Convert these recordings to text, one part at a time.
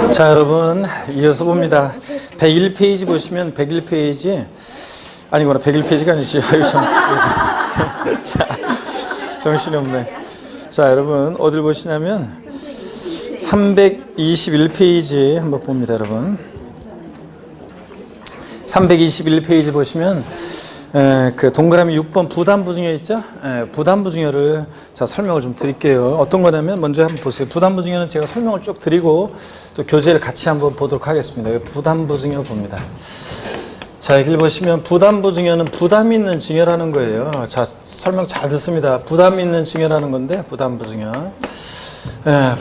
자, 여러분, 이어서 봅니다. 101페이지 보시면 101페이지 아니구나, 101페이지가 아니지. 자, 정신이 없네. 자, 여러분, 어딜 보시냐면 321페이지 한번 봅니다, 여러분. 321페이지 보시면 그 동그라미 6번 부담부 증여 있죠? 부담부 증여를 자 설명을 좀 드릴게요. 어떤 거냐면 먼저 한번 보세요. 부담부 증여는 제가 설명을 쭉 드리고 또 교재를 같이 한번 보도록 하겠습니다. 부담부 증여 봅니다. 자, 여기 보시면 부담부 증여는 부담 있는 증여라는 거예요. 자, 설명 잘 듣습니다. 부담 있는 증여라는 건데 부담부 증여.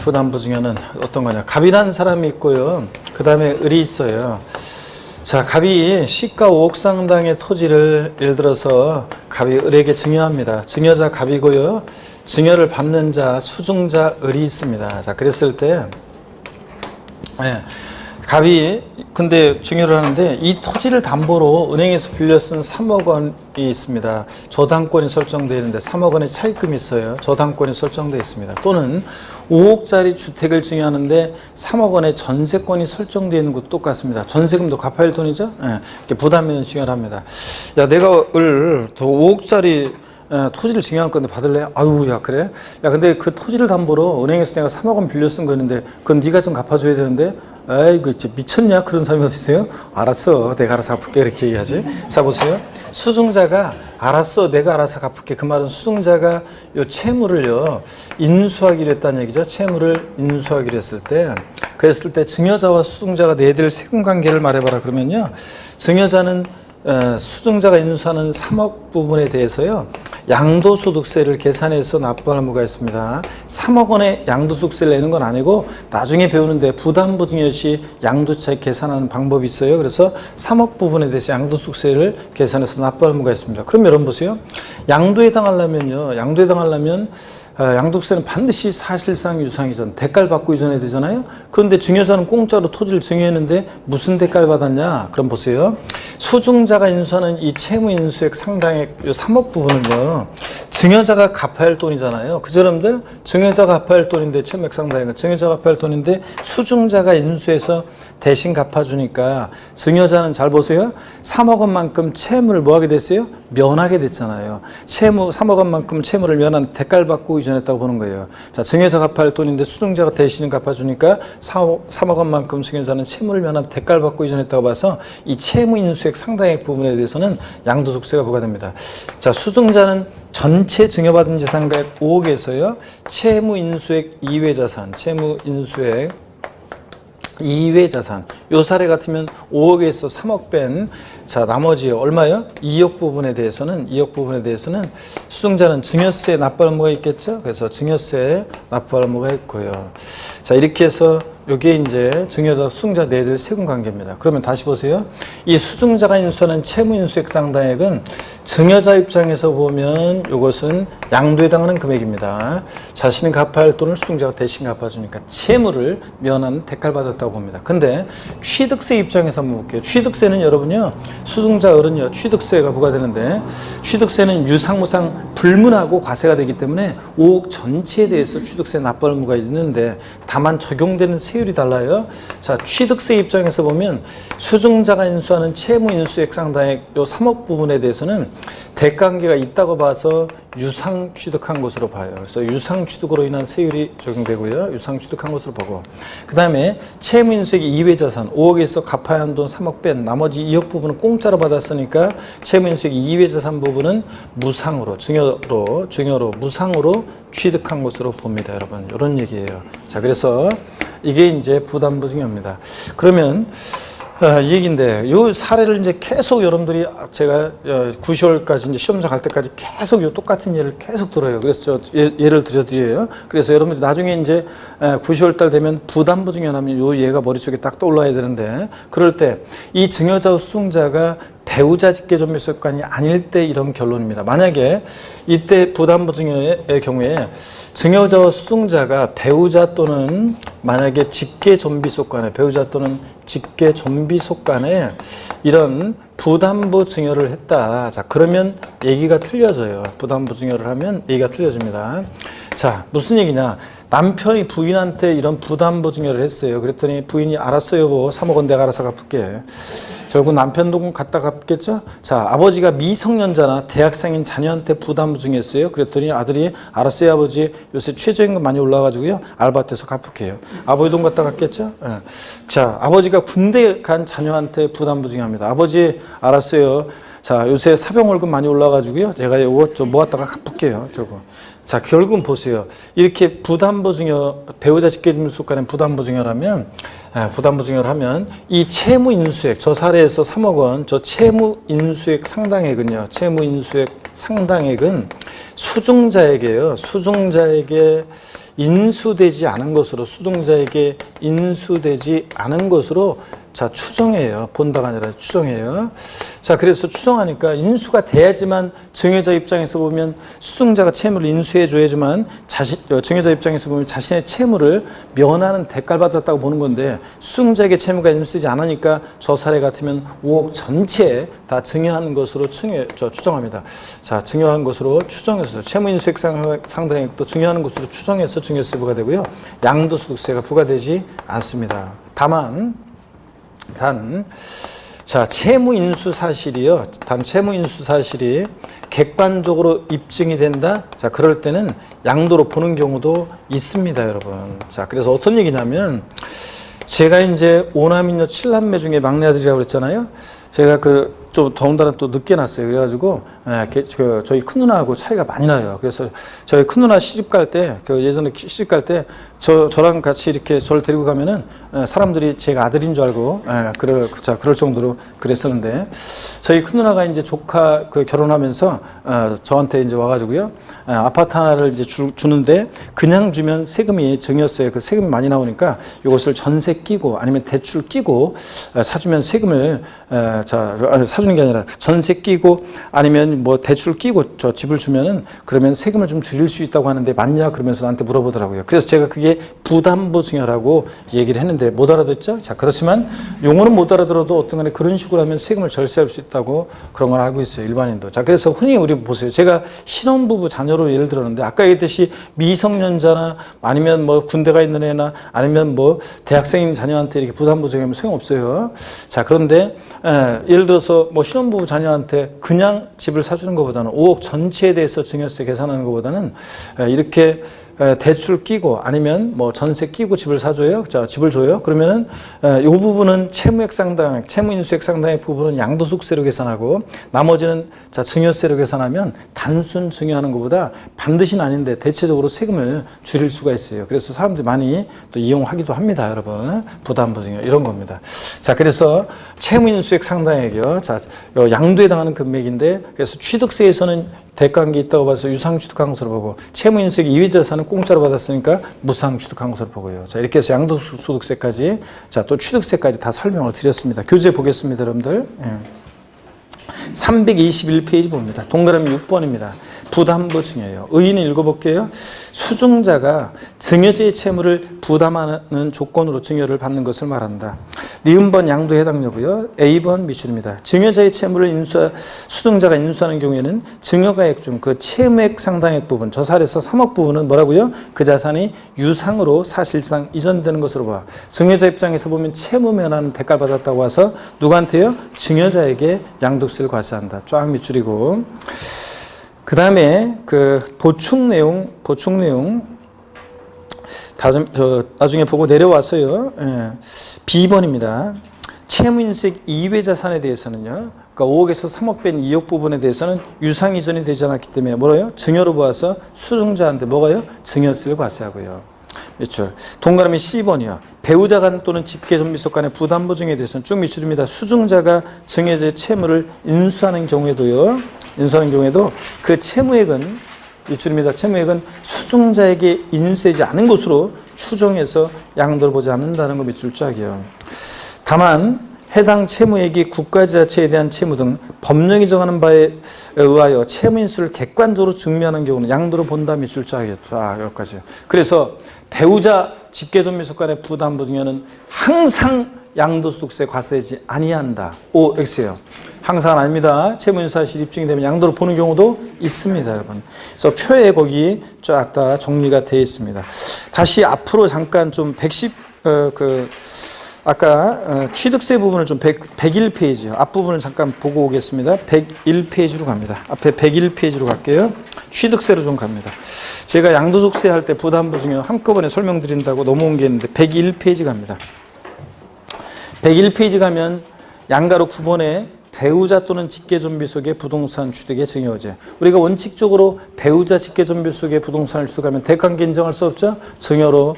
부담부 증여는 어떤 거냐? 갑이라는 사람이 있고요. 그 다음에 을이 있어요. 자, 갑이 시가 5억 상당의 토지를 예를 들어서 갑이 을에게 증여합니다. 증여자 갑이고요. 증여를 받는 자 수증자 을이 있습니다. 자, 그랬을 때 갑이 근데 증여를 하는데 이 토지를 담보로 은행에서 빌려 쓴 3억 원이 있습니다. 저당권이 설정되어 있는데 3억 원의 차입금이 있어요. 저당권이 설정되어 있습니다. 또는 5억짜리 주택을 증여하는데 3억 원의 전세권이 설정되어 있는 것도 똑같습니다. 전세금도 갚아야 할 돈이죠. 이렇게 부담 있는 증여를 합니다. 야, 내가 더 5억짜리 토지를 증여할 건데 받을래? 아유, 야, 그래? 야, 근데 그 토지를 담보로 은행에서 내가 3억 원 빌려 쓴 거 있는데 그건 네가 좀 갚아줘야 되는데 아이고, 미쳤냐? 그런 사람이 어디 있어요? 알았어, 내가 알아서 갚을게. 이렇게 얘기하지. 자, 보세요. 수증자가 알았어, 내가 알아서 갚을게. 그 말은 수증자가 요 채무를요 인수하기로 했다는 얘기죠. 채무를 인수하기로 했을 때, 그랬을 때 증여자와 수증자가 내들 세금관계를 말해봐라 그러면요, 증여자는 수증자가 인수하는 3억 부분에 대해서요 양도소득세를 계산해서 납부할 의무가 있습니다. 3억 원의 양도소득세를 내는 건 아니고 나중에 배우는데 부담부 증여 시 양도차익 계산하는 방법이 있어요. 그래서 3억 부분에 대해서 양도소득세를 계산해서 납부할 의무가 있습니다. 그럼 여러분 보세요. 양도에 해당하려면요, 양도세는 반드시 사실상 유상이전, 대가를 받고 이전해야 되잖아요. 그런데 증여자는 공짜로 토지를 증여했는데 무슨 대가를 받았냐? 그럼 보세요. 수증자가 인수하는 이 채무 인수액 상당액 요 3억 부분은요, 증여자가 갚아야 할 돈이잖아요. 그죠, 여러분들? 증여자가 갚아야 할 돈인데, 채무액 상당액은 증여자가 갚아야 할 돈인데 수증자가 인수해서 대신 갚아주니까 증여자는 잘 보세요. 3억 원만큼 채무를 뭐 하게 됐어요? 면하게 됐잖아요. 3억 원만큼 채무를 면한 대가를 받고 이전했다고 보는 거예요. 자, 증여자가 갚아야 할 돈인데 수증자가 대신 갚아주니까 3억 원만큼 증여자는 채무를 면한 대가를 받고 이전했다고 봐서 이 채무 인수액 상당액 부분에 대해서는 양도소득세가 부과됩니다. 자, 수증자는 전체 증여받은 재산가액 5억에서요 채무 인수액 이외 자산, 채무 인수액 이외 자산, 요 사례 같으면 5억에서 3억 뺀, 자, 나머지 얼마요? 2억 부분에 대해서는 수증자는 증여세 납부할 의무가 있겠죠? 그래서 증여세 납부할 의무가 있고요. 자, 이렇게 해서 요게 이제 증여자, 수증자 내들 세금 관계입니다. 그러면 다시 보세요. 이 수증자가 인수하는 채무 인수액 상당액은 증여자 입장에서 보면 이것은 양도에 해당하는 금액입니다. 자신이 갚아야 할 돈을 수증자가 대신 갚아주니까 채무를 면하는 대가를 받았다고 봅니다. 근데 취득세 입장에서 한번 볼게요. 취득세는 여러분요, 수증자 을은요 취득세가 부과되는데, 취득세는 유상무상 불문하고 과세가 되기 때문에 5억 전체에 대해서 취득세 납부할 의무가 있는데 다만 적용되는 세율이 달라요. 자, 취득세 입장에서 보면 수증자가 인수하는 채무 인수액 상당액 요 3억 부분에 대해서는 대가관계가 있다고 봐서 유상 취득한 것으로 봐요. 그래서 유상 취득으로 인한 세율이 적용되고요. 유상 취득한 것으로 보고, 그 다음에 채무 인수액 이외 자산 5억에서 갚아야 하는 돈 3억 뺀 나머지 2억 부분은 공짜로 받았으니까 채무 인수액 이외 자산 부분은 무상으로, 증여로 무상으로 취득한 것으로 봅니다. 여러분, 이런 얘기예요. 자, 그래서 이게 이제 부담부 증여입니다. 그러면 이 얘기인데, 요 사례를 이제 계속 여러분들이 제가 9시월까지 이제 시험장 갈 때까지 계속 요 똑같은 예를 계속 들어요. 그래서 저 예를 들어드려요. 그래서 여러분들이 나중에 이제 9시월 달 되면 부담부 증여하면 요 예가 머릿속에 딱 떠올라야 되는데, 그럴 때 이 증여자와 수증자가 배우자 직계존비소유권이 아닐 때 이런 결론입니다. 만약에 이때 부담부 증여의 경우에 증여자와 수증자가 배우자 또는 만약에 직계존비소유권에, 배우자 또는 직계존비소유권에 이런 부담부 증여를 했다. 자, 그러면 얘기가 틀려져요. 부담부 증여를 하면 얘기가 틀려집니다. 자, 무슨 얘기냐? 남편이 부인한테 이런 부담부 증여를 했어요. 그랬더니 부인이 알았어요, 여보. 3억 원 내가 알아서 갚을게. 결국 남편 돈 갖다 갚겠죠? 자, 아버지가 미성년자나 대학생인 자녀한테 부담부 증여했어요. 그랬더니 아들이 알았어요, 아버지. 요새 최저임금 많이 올라가지고요. 알바 떼서 갚을게요. 아버지 돈 갖다 갚겠죠? 예. 자, 아버지가 군대 간 자녀한테 부담부 증여합니다. 아버지 알았어요. 자, 요새 사병 월급 많이 올라가지고요. 제가 이거 좀 모았다가 갚을게요, 결국. 자, 결국은 보세요. 이렇게 부담부 증여, 배우자 직계점유속 간의 부담부 증여라면, 부담부 증여를 하면 이 채무 인수액, 저 사례에서 3억 원, 저 채무 인수액 상당액은요. 채무 인수액 상당액은 수증자에게요. 수증자에게 인수되지 않은 것으로, 수증자에게 인수되지 않은 것으로 자, 추정해요. 본다가 아니라 추정해요. 자, 그래서 추정하니까 인수가 돼야지만 증여자 입장에서 보면 수증자가 채무를 인수해 줘야지만 증여자 입장에서 보면 자신의 채무를 면하는 대가를 받았다고 보는 건데 수증자에게 채무가 인수되지 않으니까 저 사례 같으면 5억 전체에 다 증여하는 것으로 추정합니다. 자, 증여한 것으로 추정해서 채무 인수액 상당액도 증여하는 것으로 추정해서 증여세 부과되고요. 양도소득세가 부과되지 않습니다. 자, 채무 인수 사실이요. 채무 인수 사실이 객관적으로 입증이 된다. 자, 그럴 때는 양도로 보는 경우도 있습니다, 여러분. 자, 그래서 어떤 얘기냐면 제가 이제 5남인녀 7남매 중에 막내 아들이라고 그랬잖아요. 제가 좀 더군다나 또 늦게 났어요. 그래가지고 저희 큰 누나하고 차이가 많이 나요. 그래서 저희 큰 누나 시집 갈 때, 예전에 시집 갈 때 저랑 같이 이렇게 저를 데리고 가면은 사람들이 제가 아들인 줄 알고 그럴 정도로 그랬었는데 저희 큰 누나가 이제 조카 결혼하면서 저한테 이제 와가지고요 아파트 하나를 이제 주는데 그냥 주면 세금이 증여세 세금이 많이 나오니까 이것을 전세 끼고 아니면 대출 끼고 사주면 세금을 사주는 게 아니라 전세 끼고 아니면 뭐 대출 끼고 저 집을 주면은 그러면 세금을 좀 줄일 수 있다고 하는데 맞냐 그러면서 나한테 물어보더라고요. 그래서 제가 그게 부담부 증여라고 얘기를 했는데 못 알아듣죠? 자, 그렇지만 용어는 못 알아들어도 어떤 간에 그런 식으로 하면 세금을 절세할 수 있다고 그런 걸 알고 있어요. 일반인도. 자, 그래서 흔히 우리 보세요. 제가 신혼부부 자녀로 예를 들었는데 아까 얘기했듯이 미성년자나 아니면 뭐 군대가 있는 애나 아니면 뭐 대학생인 자녀한테 이렇게 부담부 증여하면 소용없어요. 자, 그런데 예를 들어서 뭐 신혼부부 자녀한테 그냥 집을 사주는 것보다는 5억 전체에 대해서 증여세 계산하는 것보다는 이렇게 대출 끼고 아니면 뭐 전세 끼고 집을 사줘요. 자, 집을 줘요. 그러면은 이 부분은 채무액 상당, 채무 인수액 상당의 부분은 양도소득세로 계산하고 나머지는 자 증여세로 계산하면 단순 증여하는 것보다 반드시는 아닌데 대체적으로 세금을 줄일 수가 있어요. 그래서 사람들이 많이 또 이용하기도 합니다, 여러분. 부담부 증여 이런 겁니다. 자, 그래서 채무 인수액 상당액이요. 자, 양도에 해당하는 금액인데 그래서 취득세에서는 대가한 게 있다고 봐서 유상취득한 것으로 보고 채무인수액 이외자산은 공짜로 받았으니까 무상취득한 것으로 보고요. 자, 이렇게 해서 양도소득세까지 자, 또 취득세까지 다 설명을 드렸습니다. 교재 보겠습니다, 여러분들. 321페이지 봅니다. 동그라미 6번입니다. 부담부 증여예요. 의의는 읽어볼게요. 수증자가 증여자의 채무를 부담하는 조건으로 증여를 받는 것을 말한다. 니은번 양도에 해당 여부요. A번 미줄입니다. 증여자의 채무를 수증자가 인수하는 경우에는 증여가액 중 그 채무액 상당액 부분, 저 사례에서 3억 부분은 뭐라고요? 그 자산이 유상으로 사실상 이전되는 것으로 봐. 증여자 입장에서 보면 채무 면하는 대가를 받았다고 해서 누구한테요? 증여자에게 양도세를 과세한다. 쫙 밑줄이고. 그 다음에 보충 내용 나중에 보고 내려와서요. B번입니다. 채무인수액 이외 자산에 대해서는요. 그러니까 5억에서 3억 뺀 2억 부분에 대해서는 유상 이전이 되지 않았기 때문에 뭐라요? 증여로 보아서 수증자한테 뭐가요? 증여세를 과세하고요. 밑줄. 동그라미 C번이요. 배우자 간 또는 직계존비속 간의 부담부 증여에 대해서는 쭉 밑줄입니다. 수증자가 증여자의 채무를 인수하는 경우에도 그 채무액은 밑줄입니다. 채무액은 수증자에게 인수되지 않은 것으로 추정해서 양도를 보지 않는다는 거 밑줄 쫙이요. 다만 해당 채무액이 국가지자체에 대한 채무 등 법령이 정하는 바에 의하여 채무 인수를 객관적으로 증명하는 경우는 양도로 본다 밑줄 쫙이요. 쫙 여기까지. 그래서 배우자 직계존비속 간의 부담부 증여는 항상 양도소득세 과세되지 아니한다. OX예요. 항상 아닙니다. 채무인수사실 입증이 되면 양도로 보는 경우도 있습니다, 여러분. 그래서 표에 거기 쫙 다 정리가 되어 있습니다. 다시 앞으로 잠깐 좀 아까 취득세 부분을 좀 101페이지요. 앞부분을 잠깐 보고 오겠습니다. 101페이지로 갑니다. 앞에 101페이지로 갈게요. 취득세로 좀 갑니다. 제가 양도소득세 할 때 부담부 중에 한꺼번에 설명드린다고 넘어온 게 있는데 101페이지 갑니다. 101페이지 가면 양가로 9번에 배우자 또는 직계존비 속의 부동산 취득의 증여의제. 우리가 원칙적으로 배우자 직계존비 속의 부동산을 취득하면 대관계 인정할 수 없죠. 증여로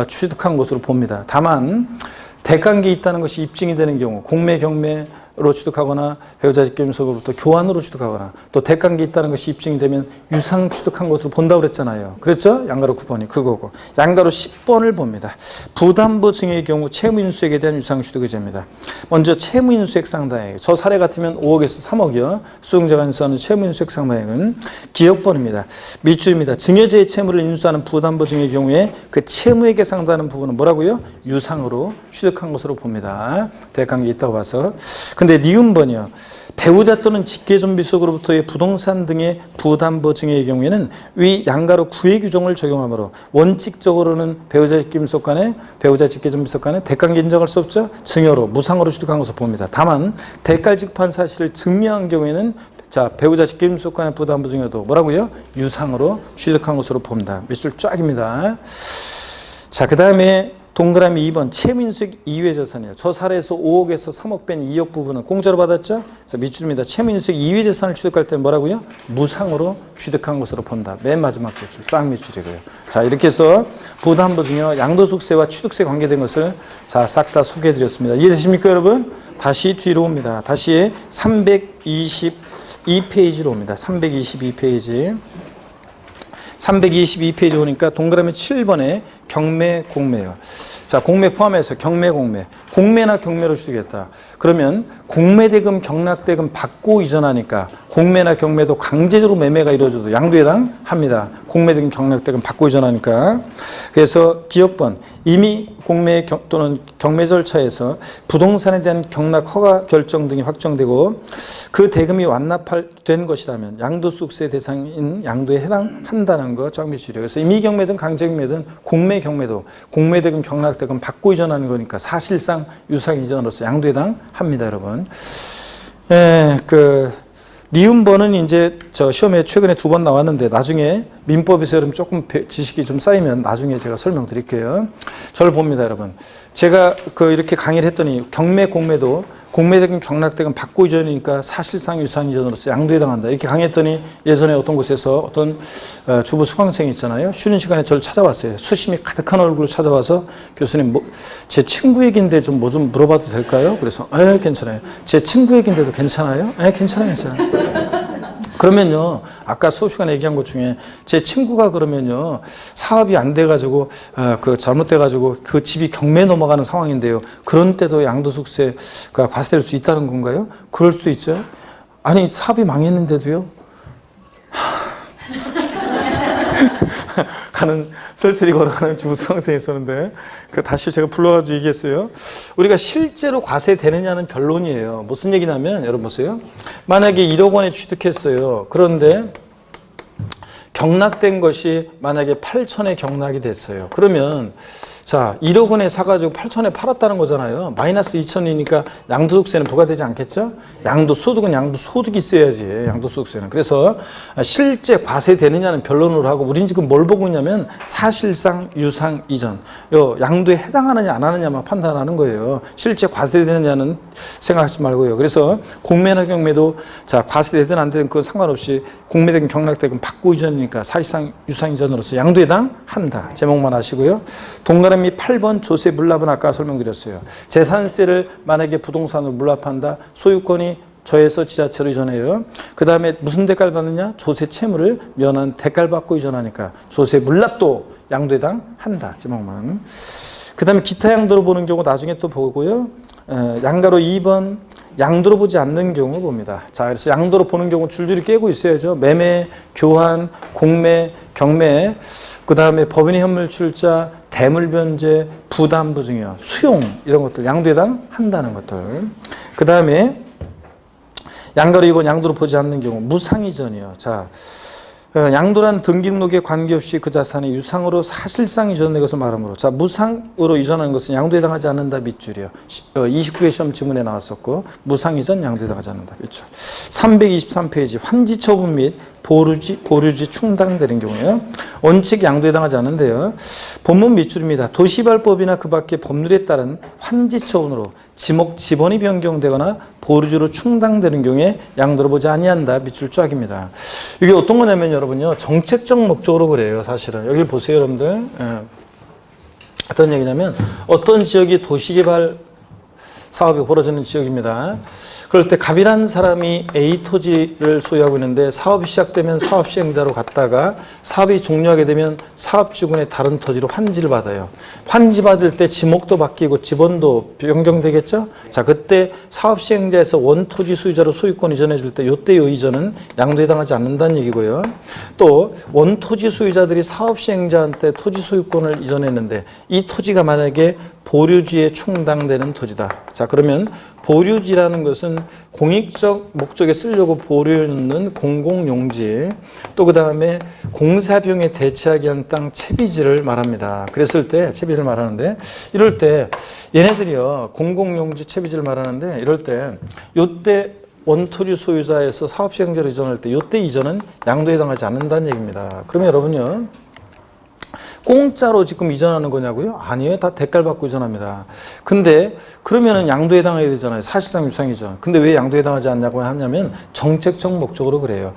취득한 것으로 봅니다. 다만 대관계 있다는 것이 입증이 되는 경우 공매 경매로 취득하거나 배우자 직계존비 속으로부터 교환으로 취득하거나 또 대관계 있다는 것이 입증이 되면 유상 취득한 것으로 본다고 그랬잖아요. 그랬죠? 양가로 9번이 그거고. 양가로 10번을 봅니다. 부담부 증여의 경우 채무인수액에 대한 유상 취득 의제입니다. 먼저 채무인수액 상당액. 저 사례 같으면 5억에서 3억이요. 수용자가 인수하는 채무인수액 상당액은 기억번입니다. 밑줄입니다. 증여자의 채무를 인수하는 부담부 증여의 경우에 그 채무액에 상당하는 부분은 뭐라고요? 유상으로 취득한 것으로 봅니다. 대관계 있다고 봐서. 근데 니은번이요. 배우자 또는 직계존비 속으로부터의 부동산 등의 부담부 증여의 경우에는 위 양가로 9의 규정을 적용하므로 원칙적으로는 배우자 직계존비 속 간에 배우자 직계존비 속 간에 대관계 인정할 수 없죠. 증여로 무상으로 취득한 것으로 봅니다. 다만 대가직판 사실을 증명한 경우에는 자, 배우자 직계존비 속 간의 부담부 증여도 뭐라고요? 유상으로 취득한 것으로 봅니다. 밑줄 쫙입니다. 자, 그 다음에 동그라미 2번 채무인수액 이외 자산이에요. 저 사례에서 5억에서 3억 뺀 2억 부분은 공짜로 받았죠. 그래서 밑줄입니다. 채무인수액 이외 자산을 취득할 때는 뭐라고요? 무상으로 취득한 것으로 본다. 맨 마지막 줄 쫙 밑줄이고요. 자, 이렇게 해서 부담부 증여, 양도소득세와 취득세 관계된 것을 자, 싹 다 소개해드렸습니다. 이해되십니까, 여러분? 다시 뒤로 옵니다. 다시 322페이지로 옵니다. 322페이지. 322페이지 오니까 동그라미 7번에 경매, 공매요. 자, 공매 포함해서 경매, 공매. 공매나 경매로 취득했다. 그러면 공매대금, 경락대금 받고 이전하니까 공매나 경매도 강제적으로 매매가 이루어져도 양도에 해당합니다. 공매대금, 경락대금 받고 이전하니까. 그래서 기억번, 이미 공매 또는 경매 절차에서 부동산에 대한 경락 허가 결정 등이 확정되고 그 대금이 완납된 것이라면 양도소득세 대상인 양도에 해당한다는 거 쫙 밑줄이에요. 그래서 임의 경매든 강제 경매든 공매 경매도 공매대금, 경락대금 받고 이전하는 거니까 사실상 유상 이전으로서 양도에 해당합니다, 여러분. 니은번은 이제 저 시험에 최근에 2번 나왔는데 나중에 민법에서 여러분 조금 지식이 좀 쌓이면 나중에 제가 설명드릴게요. 저를 봅니다, 여러분. 제가 이렇게 강의를 했더니 경매, 공매도 공매대금, 경락대금 받고 이전이니까 사실상 유상 이전으로서 양도에 해당한다. 이렇게 강의했더니 예전에 어떤 곳에서 어떤 주부 수강생이 있잖아요. 쉬는 시간에 저를 찾아왔어요. 수심이 가득한 얼굴로 찾아와서 교수님, 제 친구 얘기인데 좀 뭐 좀 물어봐도 될까요? 그래서 괜찮아요. 제 친구 얘기인데도 괜찮아요? 괜찮아요. 그러면요, 아까 수업 시간에 얘기한 것 중에 제 친구가 그러면요, 사업이 안 돼가지고, 잘못돼가지고 그 집이 경매에 넘어가는 상황인데요. 그런 때도 양도소득세가 과세될 수 있다는 건가요? 그럴 수도 있죠. 아니, 사업이 망했는데도요? 쓸쓸히 걸어가는 주부 수강생이 있었는데 다시 제가 불러가지고 얘기했어요. 우리가 실제로 과세되느냐는 변론이에요. 무슨 얘기냐면 여러분 보세요. 만약에 1억 원에 취득했어요. 그런데 경락된 것이 만약에 8천에 경락이 됐어요. 그러면 자, 1억 원에 사가지고 8천에 팔았다는 거잖아요. 마이너스 2천이니까 양도소득세는 부과되지 않겠죠? 양도소득은 양도소득이 있어야지, 양도소득세는. 그래서 실제 과세되느냐는 변론으로 하고 우린 지금 뭘 보고 있냐면 사실상 유상 이전, 양도에 해당하느냐 안 하느냐만 판단하는 거예요. 실제 과세되느냐는 생각하지 말고요. 그래서 공매나 경매도 자, 과세되든 안 되든 그건 상관없이 공매대금, 경락대금 받고 이전이니까 사실상 유상 이전으로서 양도에 해당한다. 제목만 아시고요. 동그라미 8번 조세 물납은 아까 설명드렸어요. 재산세를 만약에 부동산으로 물납한다. 소유권이 저에서 지자체로 이전해요. 그 다음에 무슨 대가를 받느냐? 조세 채무를 면한 대가를 받고 이전하니까 조세 물납도 양도에 해당한다. 제목만. 그 다음에 기타 양도로 보는 경우 나중에 또 보고요. 양가로 2번 양도로 보지 않는 경우 봅니다. 자, 그래서 양도로 보는 경우 줄줄이 깨고 있어야죠. 매매, 교환, 공매, 경매. 그 다음에 법인의 현물 출자, 대물 변제, 부담부 증여, 수용 이런 것들 양도해당 한다는 것들. 그 다음에 양가로 이건 양도로 보지 않는 경우 무상이전이요. 자, 양도란 등기록에 관계없이 그 자산이 유상으로 사실상 이전된 것을 말하므로, 자, 무상으로 이전하는 것은 양도에 해당하지 않는다 밑줄이요. 29회 시험 지문에 나왔었고, 무상 이전 양도에 해당하지 않는다 밑줄. 323페이지 환지 처분 및 보류지 충당되는 경우에요. 원칙 양도에 해당하지 않는데요. 본문 밑줄입니다. 도시개발법이나 그 밖의 법률에 따른 환지 처분으로 지목 지번이 변경되거나 보류지로 충당되는 경우에 양도로 보지 아니한다 밑줄 쫙입니다. 이게 어떤 거냐면 여러분요, 정책적 목적으로 그래요. 사실은 여기 보세요 여러분들. 어떤 얘기냐면 어떤 지역이 도시개발 사업이 벌어지는 지역입니다. 그럴 때 갑이라는 사람이 A 토지를 소유하고 있는데 사업이 시작되면 사업 시행자로 갔다가 사업이 종료하게 되면 사업주군의 다른 토지로 환지를 받아요. 환지 받을 때 지목도 바뀌고 지번도 변경되겠죠? 자, 그때 사업 시행자에서 원토지 소유자로 소유권 이전해 줄 때 이때의 이전은 양도에 해당하지 않는다는 얘기고요. 또 원토지 소유자들이 사업 시행자한테 토지 소유권을 이전했는데 이 토지가 만약에 보류지에 충당되는 토지다. 자, 그러면 보류지라는 것은 공익적 목적에 쓰려고 보류하는 공공용지, 또 그 다음에 공사비용에 대체하기 위한 땅 채비지를 말합니다. 그랬을 때 채비지를 말하는데, 이럴 때 얘네들이요 공공용지 채비지를 말하는데, 이럴 때 요때 원토지 소유자에서 사업시행자로 이전할 때 요때 이전은 양도에 해당하지 않는다는 얘기입니다. 그러면 여러분요, 공짜로 지금 이전하는 거냐고요? 아니에요. 다 대가를 받고 이전합니다. 근데 그러면은 양도에 해당해야 되잖아요. 사실상 유상이전. 근데 왜 양도에 해당하지 않냐고 하냐면 정책적 목적으로 그래요.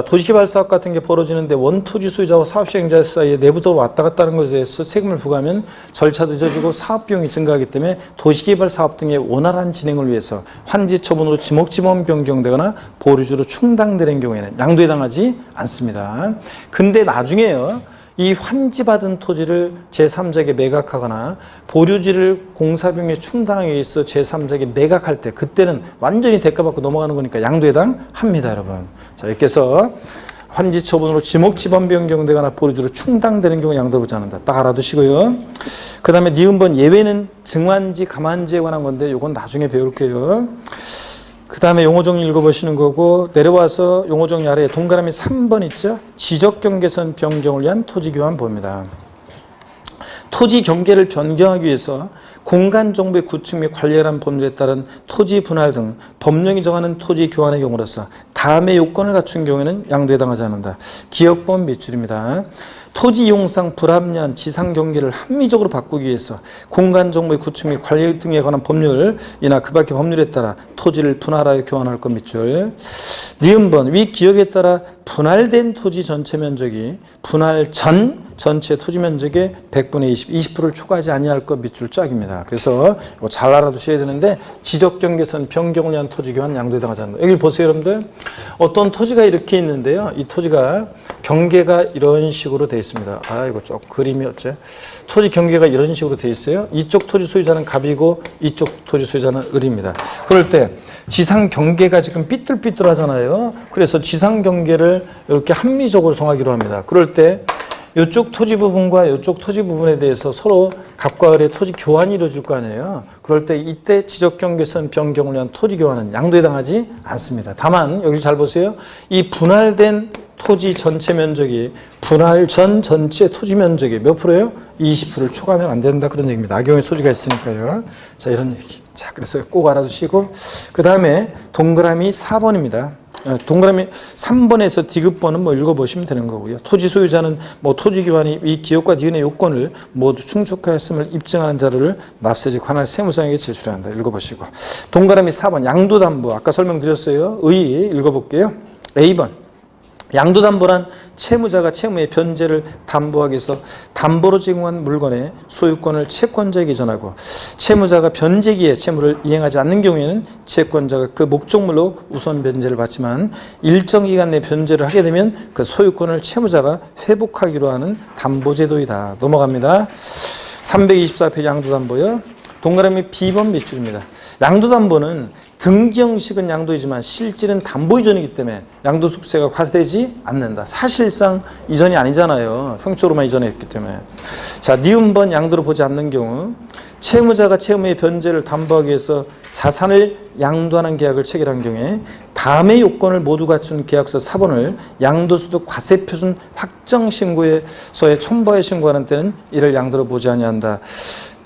도시개발 사업 같은 게 벌어지는데 원토지 소유자와 사업시행자 사이에 내부적으로 왔다 갔다 하는 것에 대해서 세금을 부과하면 절차도 늦어지고 사업 비용이 증가하기 때문에 도시개발 사업 등의 원활한 진행을 위해서 환지 처분으로 지목지번 변경되거나 보류지로 충당되는 경우에는 양도에 해당하지 않습니다. 근데 나중에요, 이 환지받은 토지를 제3자에게 매각하거나 보류지를 공사비용에 충당하기 위해서 제3자에게 매각할 때 그때는 완전히 대가받고 넘어가는 거니까 양도에 해당합니다, 여러분. 자, 이렇게 해서 환지 처분으로 지목지번 변경되거나 보류지로 충당되는 경우 양도를 보지 않는다. 딱 알아두시고요. 그 다음에 니은번 예외는 증환지, 감환지에 관한 건데 이건 나중에 배울게요. 그 다음에 용어정리 읽어보시는 거고, 내려와서 용어정리 아래에 동그라미 3번 있죠? 지적경계선 변경을 위한 토지교환법입니다. 토지 경계를 변경하기 위해서 공간정보의 구축 및 관리에 관한 법률에 따른 토지 분할 등 법령이 정하는 토지 교환의 경우로서 다음의 요건을 갖춘 경우에는 양도에 해당하지 않는다. 기억법 밑줄입니다. 토지 이용상 불합리한 지상 경계를 합리적으로 바꾸기 위해서 공간정보의 구축 및 관리 등에 관한 법률이나 그 밖의 법률에 따라 토지를 분할하여 교환할 것 밑줄. 니은번 위 기억에 따라 분할된 토지 전체 면적이 분할 전 전체 토지 면적의 100분의 20%를 초과하지 아니할 것 밑줄 짝입니다. 그래서 이거 잘 알아두셔야 되는데, 지적경계선 변경을 위한 토지 교환 양도에 해당하지 않는다. 여기 보세요 여러분들. 어떤 토지가 이렇게 있는데요, 이 토지가 경계가 이런 식으로 되어 있습니다. 이거 좀 그림이 어째? 토지 경계가 이런 식으로 되어 있어요. 이쪽 토지 소유자는 갑이고 이쪽 토지 소유자는 을입니다. 그럴 때 지상 경계가 지금 삐뚤삐뚤하잖아요. 그래서 지상 경계를 이렇게 합리적으로 정하기로 합니다. 그럴 때 이쪽 토지 부분과 이쪽 토지 부분에 대해서 서로 갑과 을의 토지 교환이 이루어질 거 아니에요. 그럴 때 이때 지적경계선 변경을 위한 토지 교환은 양도에 해당하지 않습니다. 다만 여기 잘 보세요. 이 분할된 토지 전체 면적이 분할 전 전체 토지 면적이 몇 프로예요? 20%를 초과하면 안 된다, 그런 얘기입니다. 악용의 소지가 있으니까요. 자, 이런 얘기. 자, 그래서 꼭 알아두시고, 그 다음에 동그라미 4번입니다. 동그라미 3번에서 디귿번은 뭐 읽어보시면 되는 거고요. 토지 소유자는 뭐 토지 교환이 이 기업과 니은의 요건을 모두 충족하였음을 입증하는 자료를 납세지 관할 세무서에게 제출해야 한다. 읽어보시고. 동그라미 4번 양도담보 아까 설명드렸어요. 의 읽어볼게요. A번 양도담보란 채무자가 채무의 변제를 담보하기 위해서 담보로 제공한 물건의 소유권을 채권자에게 이전하고 채무자가 변제기에 채무를 이행하지 않는 경우에는 채권자가 그 목적물로 우선 변제를 받지만 일정 기간 내 변제를 하게 되면 그 소유권을 채무자가 회복하기로 하는 담보제도이다. 넘어갑니다. 324페이지 양도담보요. 동그라미 B번 밑줄입니다. 양도담보는 등기 형식은 양도이지만 실질은 담보 이전이기 때문에 양도소득세가 과세되지 않는다. 사실상 이전이 아니잖아요. 형식으로만 이전했기 때문에. 자, 니은번 양도로 보지 않는 경우 채무자가 채무의 변제를 담보하기 위해서 자산을 양도하는 계약을 체결한 경우에 다음의 요건을 모두 갖춘 계약서 사본을 양도소득 과세표준 확정신고서에 첨부하여 신고하는 때는 이를 양도로 보지 아니한다.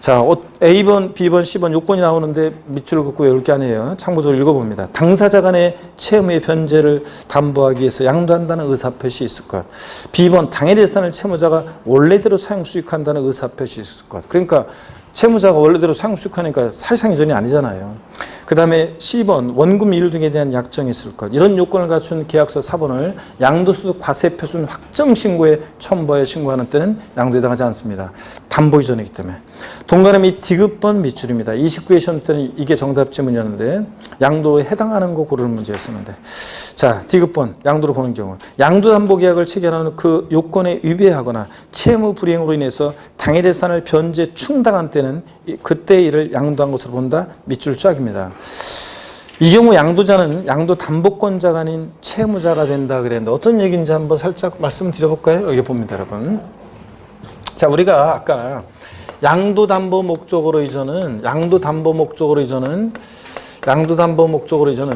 자, A번, B번, C번 요건이 나오는데 밑줄을 긋고 외울 게 아니에요. 참고적으로 읽어봅니다. 당사자 간의 채무의 변제를 담보하기 위해서 양도한다는 의사표시 있을 것. B번, 당해 재산을 채무자가 원래대로 사용 수익한다는 의사표시 있을 것. 그러니까 채무자가 원래대로 사용 수익하니까 사실상 이전이 아니잖아요. 그 다음에 C번, 원금 이율 등에 대한 약정이 있을 것. 이런 요건을 갖춘 계약서 사본을 양도소득 과세표준 확정신고에 첨부하여 신고하는 때는 양도에 해당하지 않습니다. 담보 이전이기 때문에. 동그라미 및 디귿번 밑줄입니다. 29회 시험 때는 이게 정답 지문이었는데 양도에 해당하는 거 고르는 문제였었는데. 자, 디귿번 양도로 보는 경우 양도담보계약을 체결하는 그 요건에 위배하거나 채무 불이행으로 인해서 당해재산을 변제 충당한 때는 그때 이를 양도한 것으로 본다. 밑줄 쫙입니다. 이 경우 양도자는 양도담보권자가 아닌 채무자가 된다 그랬는데 어떤 얘기인지 한번 살짝 말씀드려볼까요? 여기 봅니다, 여러분. 자, 우리가 아까 양도담보 목적으로 이전은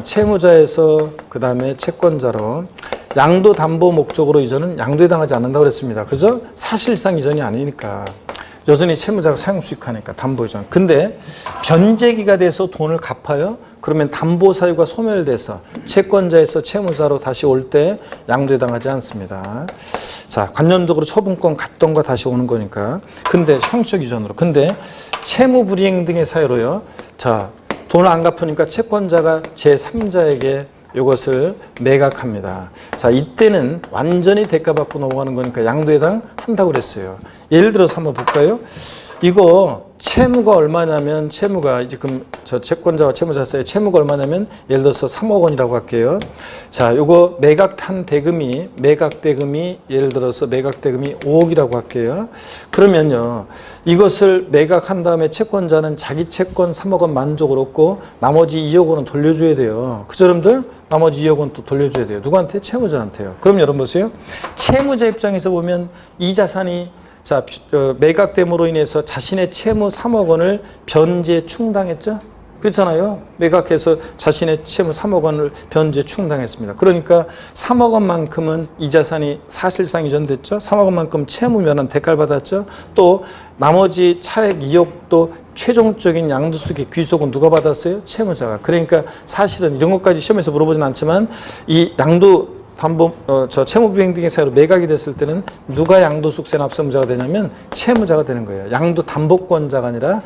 채무자에서 그 다음에 채권자로 양도담보 목적으로 이전은 양도에 해당하지 않는다고 그랬습니다. 그죠? 사실상 이전이 아니니까. 여전히 채무자가 사용 수익하니까 담보 이전. 근데 변제기가 돼서 돈을 갚아요? 그러면 담보 사유가 소멸돼서 채권자에서 채무자로 다시 올 때 양도에 해당하지 않습니다. 자, 관념적으로 처분권 갔던 거 다시 오는 거니까. 근데 형식 이전으로. 근데 채무 불이행 등의 사유로요. 자, 돈을 안 갚으니까 채권자가 제3자에게 이것을 매각합니다. 자, 이때는 완전히 대가받고 넘어가는 거니까 양도에 해당한다고 그랬어요. 예를 들어서 한번 볼까요? 이거 채무가 얼마냐면 채무가 지금 저 채권자와 채무자 사이에 채무가 얼마냐면 예를 들어서 3억 원이라고 할게요. 자, 요거 매각한 대금이 예를 들어서 매각대금이 5억이라고 할게요. 그러면요. 이것을 매각한 다음에 채권자는 자기 채권 3억 원 만족을 얻고 나머지 2억 원은 돌려줘야 돼요. 그죠, 여러분들? 나머지 2억 원 또 돌려줘야 돼요. 누구한테? 채무자한테요. 그럼 여러분 보세요. 채무자 입장에서 보면 이 자산이 자, 매각됨으로 인해서 자신의 채무 3억 원을 변제 충당했죠? 그렇잖아요. 매각해서 자신의 채무 3억 원을 변제 충당했습니다. 그러니까 3억 원만큼은 이 자산이 사실상 이전됐죠. 3억 원만큼 채무 면한 대가를 받았죠. 또 나머지 차액 2억도 최종적인 양도소득의 귀속은 누가 받았어요? 채무자가. 그러니까 사실은 이런 것까지 시험에서 물어보진 않지만 이 채무 불이행 등의 사유로 매각이 됐을 때는 누가 양도소득세 납세무자가 되냐면 채무자가 되는 거예요. 양도담보권자가 아니라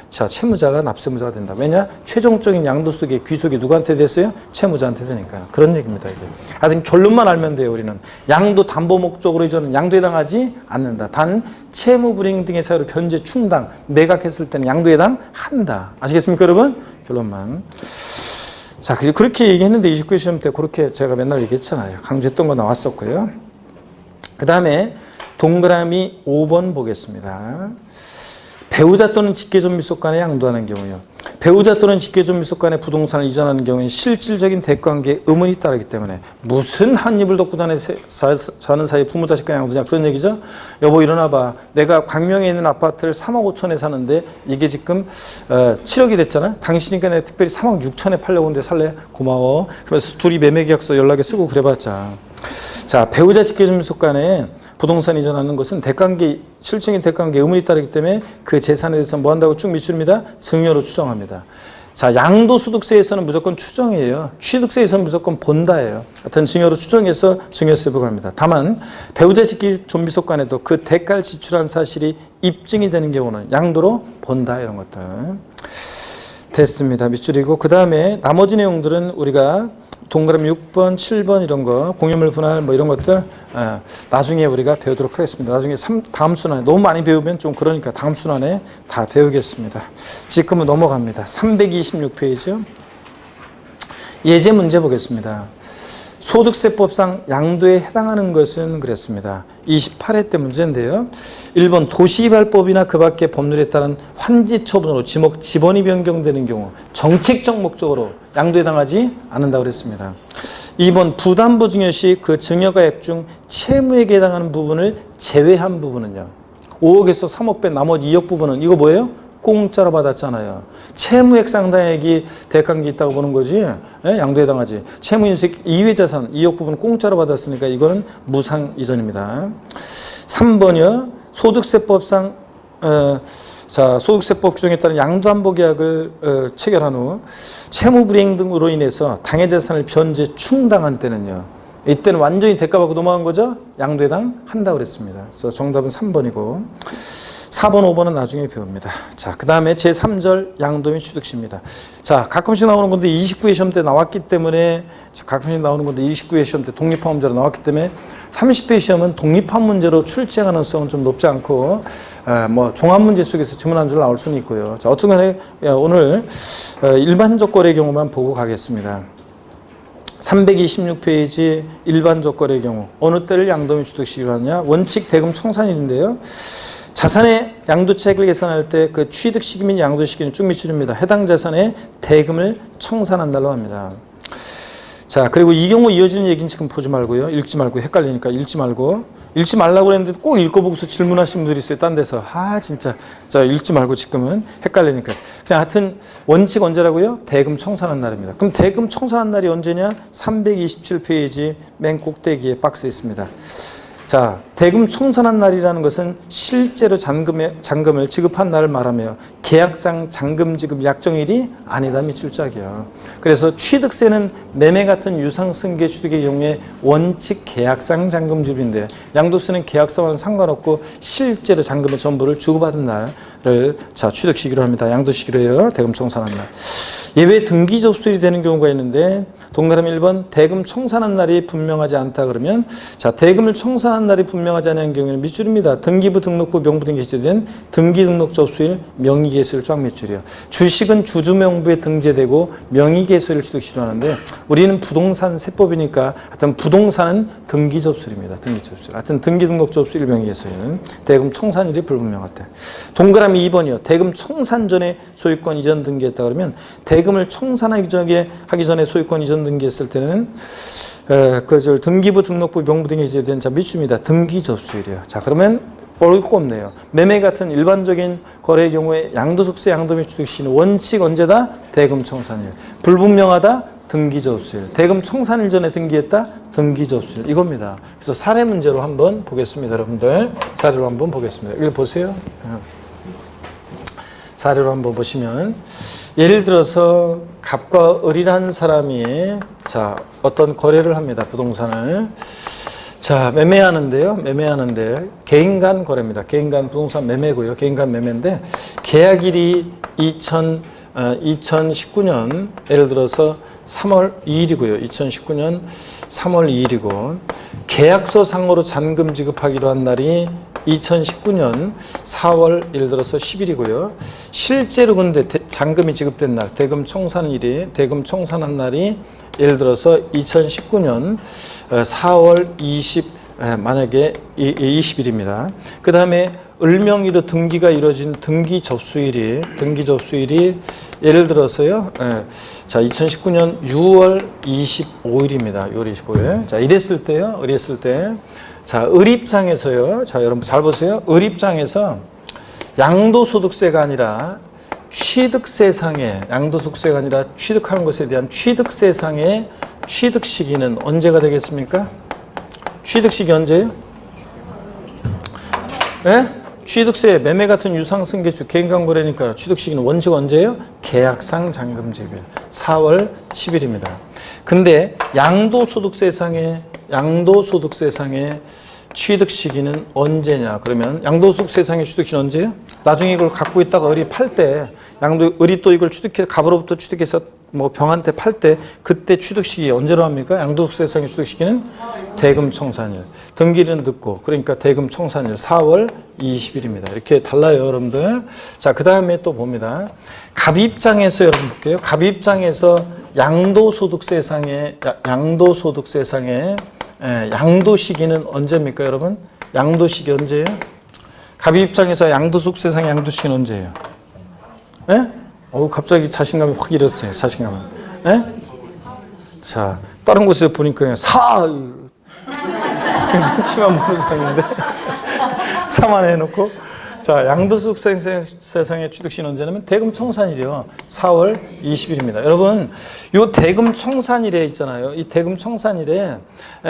자, 채무자가 납세무자가 된다. 왜냐? 최종적인 양도소득의 귀속이 누구한테 됐어요? 채무자한테 되니까. 그런 얘기입니다, 이게. 하여튼 결론만 알면 돼요, 우리는. 양도담보 목적으로 이전은 양도에 해당하지 않는다. 단 채무 불이행 등의 사유로 변제 충당, 매각했을 때는 양도에 해당한다. 아시겠습니까, 여러분? 결론만. 자, 그렇게 얘기했는데 29회 시험 때 그렇게 제가 맨날 얘기했잖아요. 강조했던 거 나왔었고요. 그 다음에 동그라미 5번 보겠습니다. 배우자 또는 직계존비속 간에 양도하는 경우요. 배우자 또는 직계존비속 간에 부동산을 이전하는 경우에는 실질적인 대관계에 의문이 따르기 때문에 무슨 한 입을 덮고 사는 사이 부모 자식 간에 양도냐 그런 얘기죠. 여보 일어나봐. 내가 광명에 있는 아파트를 3억 5천에 사는데 이게 지금 7억이 됐잖아. 당신이니까 내가 특별히 3억 6천에 팔려고 하는데 살래? 고마워. 그래서 둘이 매매계약서 연락에 쓰고 그래봤자. 자, 배우자 직계존비속 간에 부동산 이전하는 것은 실질적인 대관계 의문이 따르기 때문에 그 재산에 대해서 뭐 한다고 쭉 밑줄입니다. 증여로 추정합니다. 자, 양도소득세에서는 무조건 추정이에요. 취득세에서는 무조건 본다예요. 하여튼 증여로 추정해서 증여세 부과합니다. 다만 배우자 직계존비속 간에도 그 대가를 지출한 사실이 입증이 되는 경우는 양도로 본다 이런 것들. 됐습니다. 밑줄이고 그 다음에 나머지 내용들은 우리가 동그라미 6번, 7번 이런 거, 공유물 분할 뭐 이런 것들 나중에 우리가 배우도록 하겠습니다. 나중에 다음 순환에 너무 많이 배우면 좀 그러니까 다음 순환에 다 배우겠습니다. 지금은 넘어갑니다. 326페이지요. 예제 문제 보겠습니다. 소득세법상 양도에 해당하는 것은 그랬습니다. 28회 때 문제인데요. 1번 도시개발법이나 그 밖의 법률에 따른 환지 처분으로 지번이 변경되는 경우 정책적 목적으로 양도에 해당하지 않는다고 그랬습니다. 2번 부담보 증여 시 그 증여가액 중 채무액에 해당하는 부분을 제외한 부분은요. 5억에서 3억 뺀 나머지 2억 부분은 이거 뭐예요? 공짜로 받았잖아요. 채무액 상당액이 대가관계 있다고 보는 거지. 예? 양도에 해당하지. 채무인수익 이외 자산 2억 부분 공짜로 받았으니까 이거는 무상 이전입니다. 3번이요. 소득세법상 소득세법 규정에 따른 양도담보 계약을 체결한 후 채무 불이행 등으로 인해서 당해 재산을 변제 충당한 때는요. 이때는 완전히 대가받고 넘어간 거죠. 양도에 해당한다고 그랬습니다. 그래서 정답은 3번이고 4번, 5번은 나중에 배웁니다. 자, 그 다음에 제3절 양도 및 취득시입니다. 자, 가끔씩 나오는 건데 29회 시험 때 나왔기 때문에 가끔씩 나오는 건데 29회 시험 때 독립화 문제로 나왔기 때문에 30회 시험은 독립화 문제로 출제 가능성은 좀 높지 않고 뭐 종합 문제 속에서 지문 한 줄 나올 수는 있고요. 자, 어떤 간에 오늘 일반적 거래의 경우만 보고 가겠습니다. 326페이지 일반적 거래의 경우 어느 때를 양도 및 취득시기로 하느냐 원칙 대금 청산일인데요. 자산의 양도차익을 계산할 때 그 취득 시기 및 양도 시기는 쭉 밑줄입니다. 해당 자산의 대금을 청산한 날로 합니다. 자, 그리고 이 경우 이어지는 얘기는 지금 보지 말고요. 읽지 말고 헷갈리니까 읽지 말라고 그랬는데 꼭 읽어보고서 질문하시는 분들이 있어요. 딴 데서. 진짜. 자, 읽지 말고 지금은 헷갈리니까. 그냥 하여튼 원칙 언제라고요? 대금 청산한 날입니다. 그럼 대금 청산한 날이 언제냐? 327페이지 맨 꼭대기에 박스에 있습니다. 자, 대금 청산한 날이라는 것은 실제로 잔금을 지급한 날을 말하며 계약상 잔금 지급 약정일이 아니다 및 출작이요. 그래서 취득세는 매매 같은 유상승계 취득의 경우에 원칙 계약상 잔금 지급인데 양도세는 계약서와는 상관없고 실제로 잔금의 전부를 주고받은 날을 자 취득 시기로 합니다. 양도 시기로 해요. 대금 청산한 날. 예외 등기 접수일이 되는 경우가 있는데 동그라미 1번 대금 청산한 날이 분명하지 않다 그러면 자 대금을 청산한 날이 분명하지 않은 경우에는 밑줄입니다. 등기부 등록부 명부 등기 제된 등기 등록 접수일 명의계수일 쫙 밑줄이요. 주식은 주주명부에 등재되고 명의계수일 취득시로 하는데 우리는 부동산 세법이니까 하여튼 부동산은 등기 접수일입니다. 등기 접수일. 하여튼 등기 등록 접수일 명의계수일은 대금 청산일이 불분명할 때. 동그라미 2번이요. 대금 청산 전에 소유권 이전 등기했다 그러면 대금을 청산하기 전에 소유권 이전 등기했을 때는 등기부 등록부 명부 등에 제된 자 밑줄입니다. 등기 접수일이에요. 자 그러면 어려울 거 없네요. 매매 같은 일반적인 거래의 경우에 양도소득세 양도 및 취득 시는 원칙 언제다? 대금 청산일. 불분명하다? 등기 접수일. 대금 청산일 전에 등기했다? 등기 접수일. 이겁니다. 그래서 사례 문제로 한번 보겠습니다. 여러분들 사례로 한번 보겠습니다. 이걸 보세요. 사례로 한번 보시면 예를 들어서 갑과 을이라는 사람이 자 어떤 거래를 합니다. 부동산을 자 매매하는데 개인 간 거래입니다. 개인 간 부동산 매매고요. 개인 간 매매인데 계약일이 2019년 예를 들어서 3월 2일이고요. 2019년 3월 2일이고 계약서 상으로 잔금 지급하기로 한 날이 2019년 4월 예를 들어서 10일이고요. 실제로 근데 잔금이 지급된 날, 대금 청산일이 대금 청산한 날이 예를 들어서 2019년 4월 20 만약에 20일입니다. 그 다음에 을명의로 등기가 이루어진 등기 접수일이 예를 들어서요. 자 2019년 6월 25일입니다. 6월 25일. 자 이랬을 때요. 자, 을 입장에서요. 자, 여러분 잘 보세요. 을 입장에서 양도소득세가 아니라 취득세상의 양도소득세가 아니라 취득하는 것에 대한 취득세상의 취득 시기는 언제가 되겠습니까? 취득 시기 언제예요? 네? 취득세 매매 같은 유상승계주 개인간 거래니까 취득 시기는 원칙 언제예요? 계약상 잔금지급 4월 10일입니다. 근데 양도소득세상의 취득 시기는 언제냐? 그러면 양도소득세상의 취득 시기는 언제예요? 나중에 이걸 갖고 있다가 을이 팔 때 을이 또 이걸 갑으로부터 취득해서 뭐 병한테 팔 때 그때 취득 시기 언제로 합니까? 양도소득세상의 취득 시기는 대금 청산일. 등기일은 늦고 그러니까 대금 청산일 4월 20일입니다. 이렇게 달라요, 여러분들. 자, 그 다음에 또 봅니다. 갑 입장에서 여러분 볼게요. 갑 입장에서 양도소득세상의 양도시기는 언제입니까, 여러분? 양도시기 언제예요? 갑이 입장에서 양도소득세상의 양도시기는 언제예요? 예? 갑자기 자신감이 확 잃었어요. 자신감을. 예? 자, 다른 곳에 보니까 그냥 눈치만 보는 사람인데 사만 해놓고, 자, 양도소득세상의 취득시는 언제냐면 대금 청산일이요. 4월 20일입니다. 여러분, 요 대금 청산일에 있잖아요. 이 대금 청산일에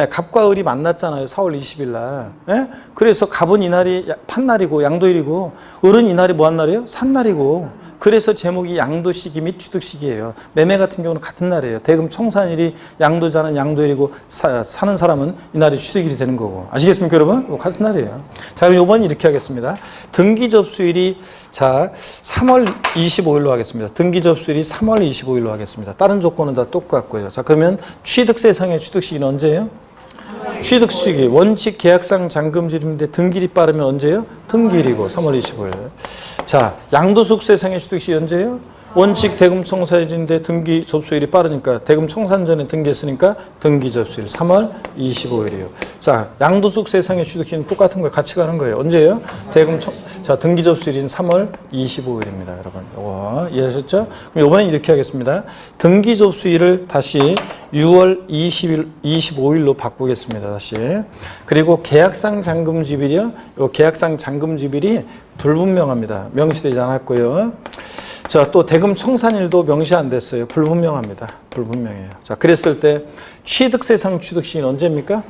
갑과 을이 만났잖아요. 4월 20일 날. 예? 그래서 갑은 이날이 판날이고 양도일이고, 을은 이날이 뭐한 날이에요? 산날이고. 그래서 제목이 양도시기 및 취득시기예요. 매매 같은 경우는 같은 날이에요. 대금 청산일이 양도자는 양도일이고 사는 사람은 이날이 취득일이 되는 거고. 아시겠습니까, 여러분? 같은 날이에요. 자, 그럼 이번엔 이렇게 하겠습니다. 등기 접수일이 3월 25일로 하겠습니다. 등기 접수일이 3월 25일로 하겠습니다. 다른 조건은 다 똑같고요. 자, 그러면 취득세상의 취득시기는 언제예요? 취득시기 원칙 계약상 잔금질인데 등기일이 빠르면 언제예요? 등기일이고 3월 25일. 자, 양도소득세상의 취득시 언제예요? 원칙 대금 청산일인데 등기 접수일이 빠르니까 대금 청산 전에 등기했으니까 등기 접수일 3월 25일이에요. 자, 양도소득세상의 취득시는 똑같은 거예요. 같이 가는 거예요. 언제예요? 자, 등기 접수일인 3월 25일입니다, 여러분. 이거 이해하셨죠? 그럼 이번엔 이렇게 하겠습니다. 등기 접수일을 다시 6월 25일로 바꾸겠습니다. 다시. 그리고 계약상 잔금지일이요. 이 계약상 잔금지일이 불분명합니다. 명시되지 않았고요. 자, 또 대금 청산일도 명시 안 됐어요. 불분명합니다. 불분명해요. 자, 그랬을 때 취득세상 취득시기는 언제입니까?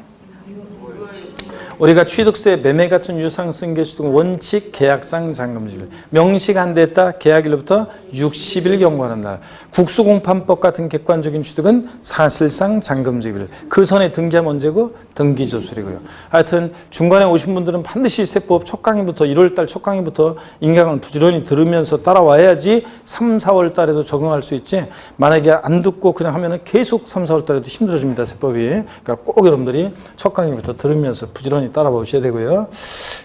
우리가 취득세, 매매 같은 유상 승계 취득은 원칙 계약상 잔금지일. 명시가 안 됐다. 계약일로부터 60일 경과하는 날. 국수공판법 같은 객관적인 취득은 사실상 잔금지일. 그 전에 등기하면 언제고? 등기 접수일이고요. 하여튼 중간에 오신 분들은 반드시 세법 첫 강의부터 1월달 첫 강의부터 인강을 부지런히 들으면서 따라와야지 3, 4월 달에도 적응할 수 있지. 만약에 안 듣고 그냥 하면은 계속 3, 4월 달에도 힘들어집니다. 세법이. 그러니까 꼭 여러분들이 첫 강의부터 들으면서 부지런히 따라보셔야 되고요.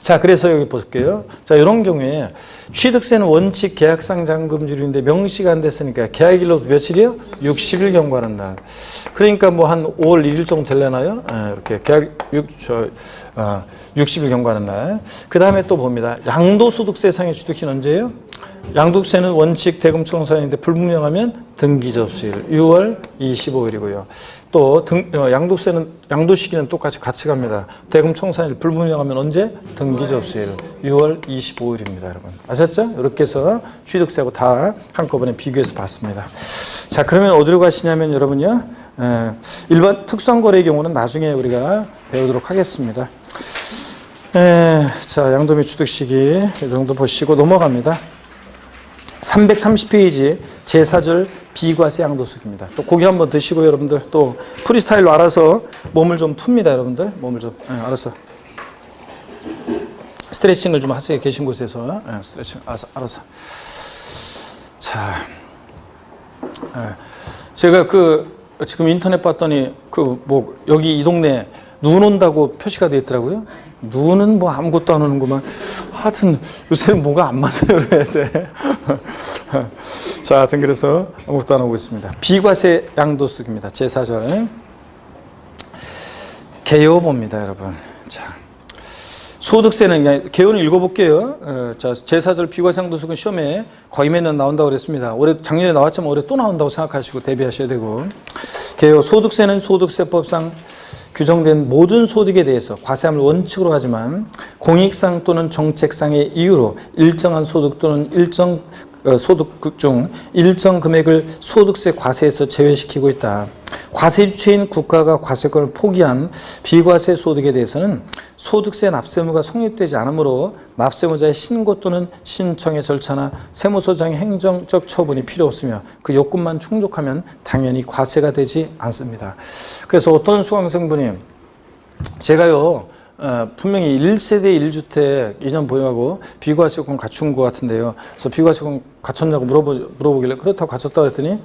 자, 그래서 여기 볼게요. 자, 이런 경우에 취득세는 원칙 계약상 잔금지일인데 명시가 안 됐으니까 계약일로 며칠이요? 60일 경과하는 날. 그러니까 뭐 한 5월 1일 정도 되려나요? 이렇게 계약 60일 경과하는 날. 그 다음에 또 봅니다. 양도소득세상의 취득시는 언제예요? 양도세는 원칙 대금 청산인데 불분명하면 등기 접수일 6월 25일이고요. 또 양도시기는 똑같이 같이 갑니다. 대금 청산일 불분명하면 언제? 등기 접수일 6월 25일입니다, 여러분. 아셨죠? 이렇게 해서 취득세하고 다 한꺼번에 비교해서 봤습니다. 자, 그러면 어디로 가시냐면 여러분요. 일반 특수한 거래의 경우는 나중에 우리가 배우도록 하겠습니다. 자, 양도 및 취득시기 이 정도 보시고 넘어갑니다. 330페이지 제4절 비과세 양도소득입니다. 또 고기 한번 드시고 여러분들 또 프리스타일로 알아서 몸을 좀 풉니다, 여러분들. 몸을 좀 알아서 스트레칭을 좀 하세요. 계신 곳에서 스트레칭 알아서. 자, 제가 지금 인터넷 봤더니 여기 이 동네 눈 온다고 표시가 되어 있더라고요. 눈은 뭐 아무것도 안 오는구만. 하여튼 요새는 뭐가 안 맞아요. 자, 하여튼 그래서 아무것도 안 오고 있습니다. 비과세 양도소득입니다. 제4절. 개요봅니다, 여러분. 자, 소득세는 그냥 개요는 읽어볼게요. 자, 제4절 비과세 양도소득은 시험에 거의 매년 나온다고 그랬습니다. 작년에 나왔지만 올해 또 나온다고 생각하시고 대비하셔야 되고. 개요 소득세는 소득세법상 규정된 모든 소득에 대해서 과세함을 원칙으로 하지만 공익상 또는 정책상의 이유로 일정한 소득 또는 일정 소득 중 일정 금액을 소득세 과세에서 제외시키고 있다. 과세 주체인 국가가 과세권을 포기한 비과세 소득에 대해서는 소득세 납세 의무가 성립되지 않으므로 납세 의무자의 신고 또는 신청의 절차나 세무서장의 행정적 처분이 필요 없으며 그 요건만 충족하면 당연히 과세가 되지 않습니다. 그래서 어떤 수강생분이 제가요 분명히 1세대 1주택 2년 보유하고 비과세권 갖춘 것 같은데요. 그래서 비과세권 갖췄냐고 물어보길래 그렇다고 갖췄다고 했더니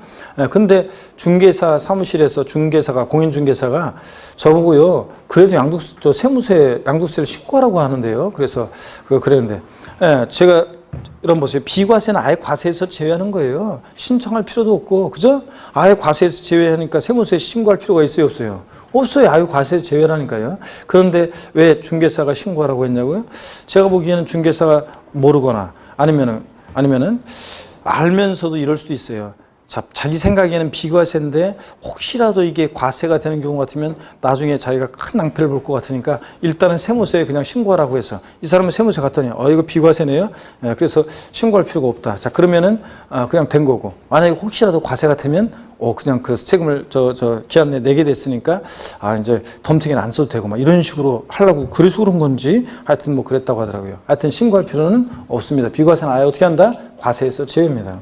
근데 중개사 사무실에서 공인중개사가 저보고요 그래도 세무세 양도세를 신고하라고 하는데요. 그래서 그랬는데 제가 여러분 보세요. 비과세는 아예 과세에서 제외하는 거예요. 신청할 필요도 없고, 그죠? 아예 과세에서 제외하니까 세무서에 신고할 필요가 있어요, 없어요? 없어요. 아예 과세에서 제외라니까요. 그런데 왜 중개사가 신고하라고 했냐고요? 제가 보기에는 중개사가 모르거나 아니면은 알면서도 이럴 수도 있어요. 자기 생각에는 비과세인데 혹시라도 이게 과세가 되는 경우 같으면 나중에 자기가 큰 낭패를 볼 것 같으니까 일단은 세무서에 그냥 신고하라고 해서 이 사람은 세무서에 갔더니 이거 비과세네요. 그래서 신고할 필요가 없다. 자, 그러면은 그냥 된 거고, 만약에 혹시라도 과세가 되면 그냥 그 세금을 기한 내에 내게 됐으니까 이제 덤탱이는 안 써도 되고 막 이런 식으로 하려고 그래서 그런 건지 하여튼 뭐 그랬다고 하더라고요. 하여튼 신고할 필요는 없습니다. 비과세는 아예 어떻게 한다? 과세에서 제외입니다.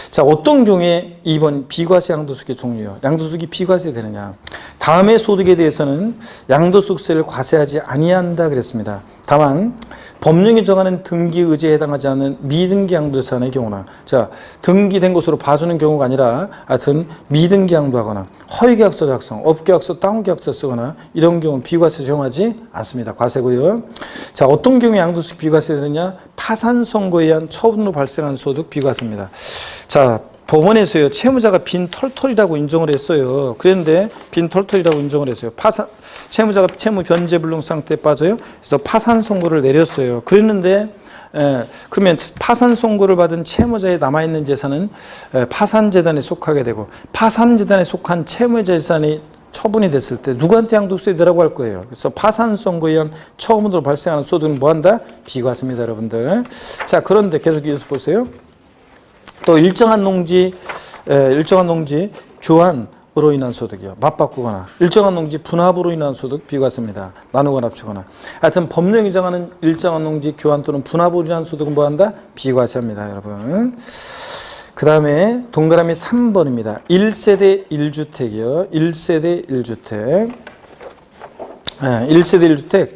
자, 어떤 경우에 이번 비과세 양도소득의 종류요. 양도소득이 비과세 되느냐. 다음의 소득에 대해서는 양도소득세를 과세하지 아니한다 그랬습니다. 다만 법령이 정하는 등기 의제에 해당하지 않는 미등기 양도자산의 경우나, 자, 등기된 것으로 봐주는 경우가 아니라 하여튼 미등기 양도하거나 허위계약서 작성, 업계약서, 다운계약서 쓰거나 이런 경우는 비과세 적용하지 않습니다. 과세고요. 자, 어떤 경우에 양도소득 비과세 되느냐? 파산 선고에 의한 처분으로 발생한 소득 비과세입니다. 자, 법원에서요, 채무자가 빈털털이라고 인정을 했어요. 그런데 빈털털이라고 인정을 했어요. 채무자가 채무 변제 불능 상태에 빠져요. 그래서 파산 선고를 내렸어요. 그랬는데, 그러면 파산 선고를 받은 채무자의 남아있는 재산은 파산재단에 속하게 되고, 파산재단에 속한 채무재산이 처분이 됐을 때 누구한테 양도세 내라고 할 거예요. 그래서 파산 선고에 의한 처분으로 발생하는 소득은 뭐한다? 비과세입니다, 여러분들. 자, 그런데 계속 이어서 보세요. 또 일정한 농지 교환으로 인한 소득이요. 맞바꾸거나 일정한 농지 분합으로 인한 소득 비과세입니다. 나누거나 합치거나. 하여튼 법령이 정하는 일정한 농지 교환 또는 분합으로 인한 소득은 뭐한다? 비과세입니다, 여러분. 그 다음에 동그라미 3번입니다. 1세대 1주택이요. 1세대 1주택. 1세대 1주택.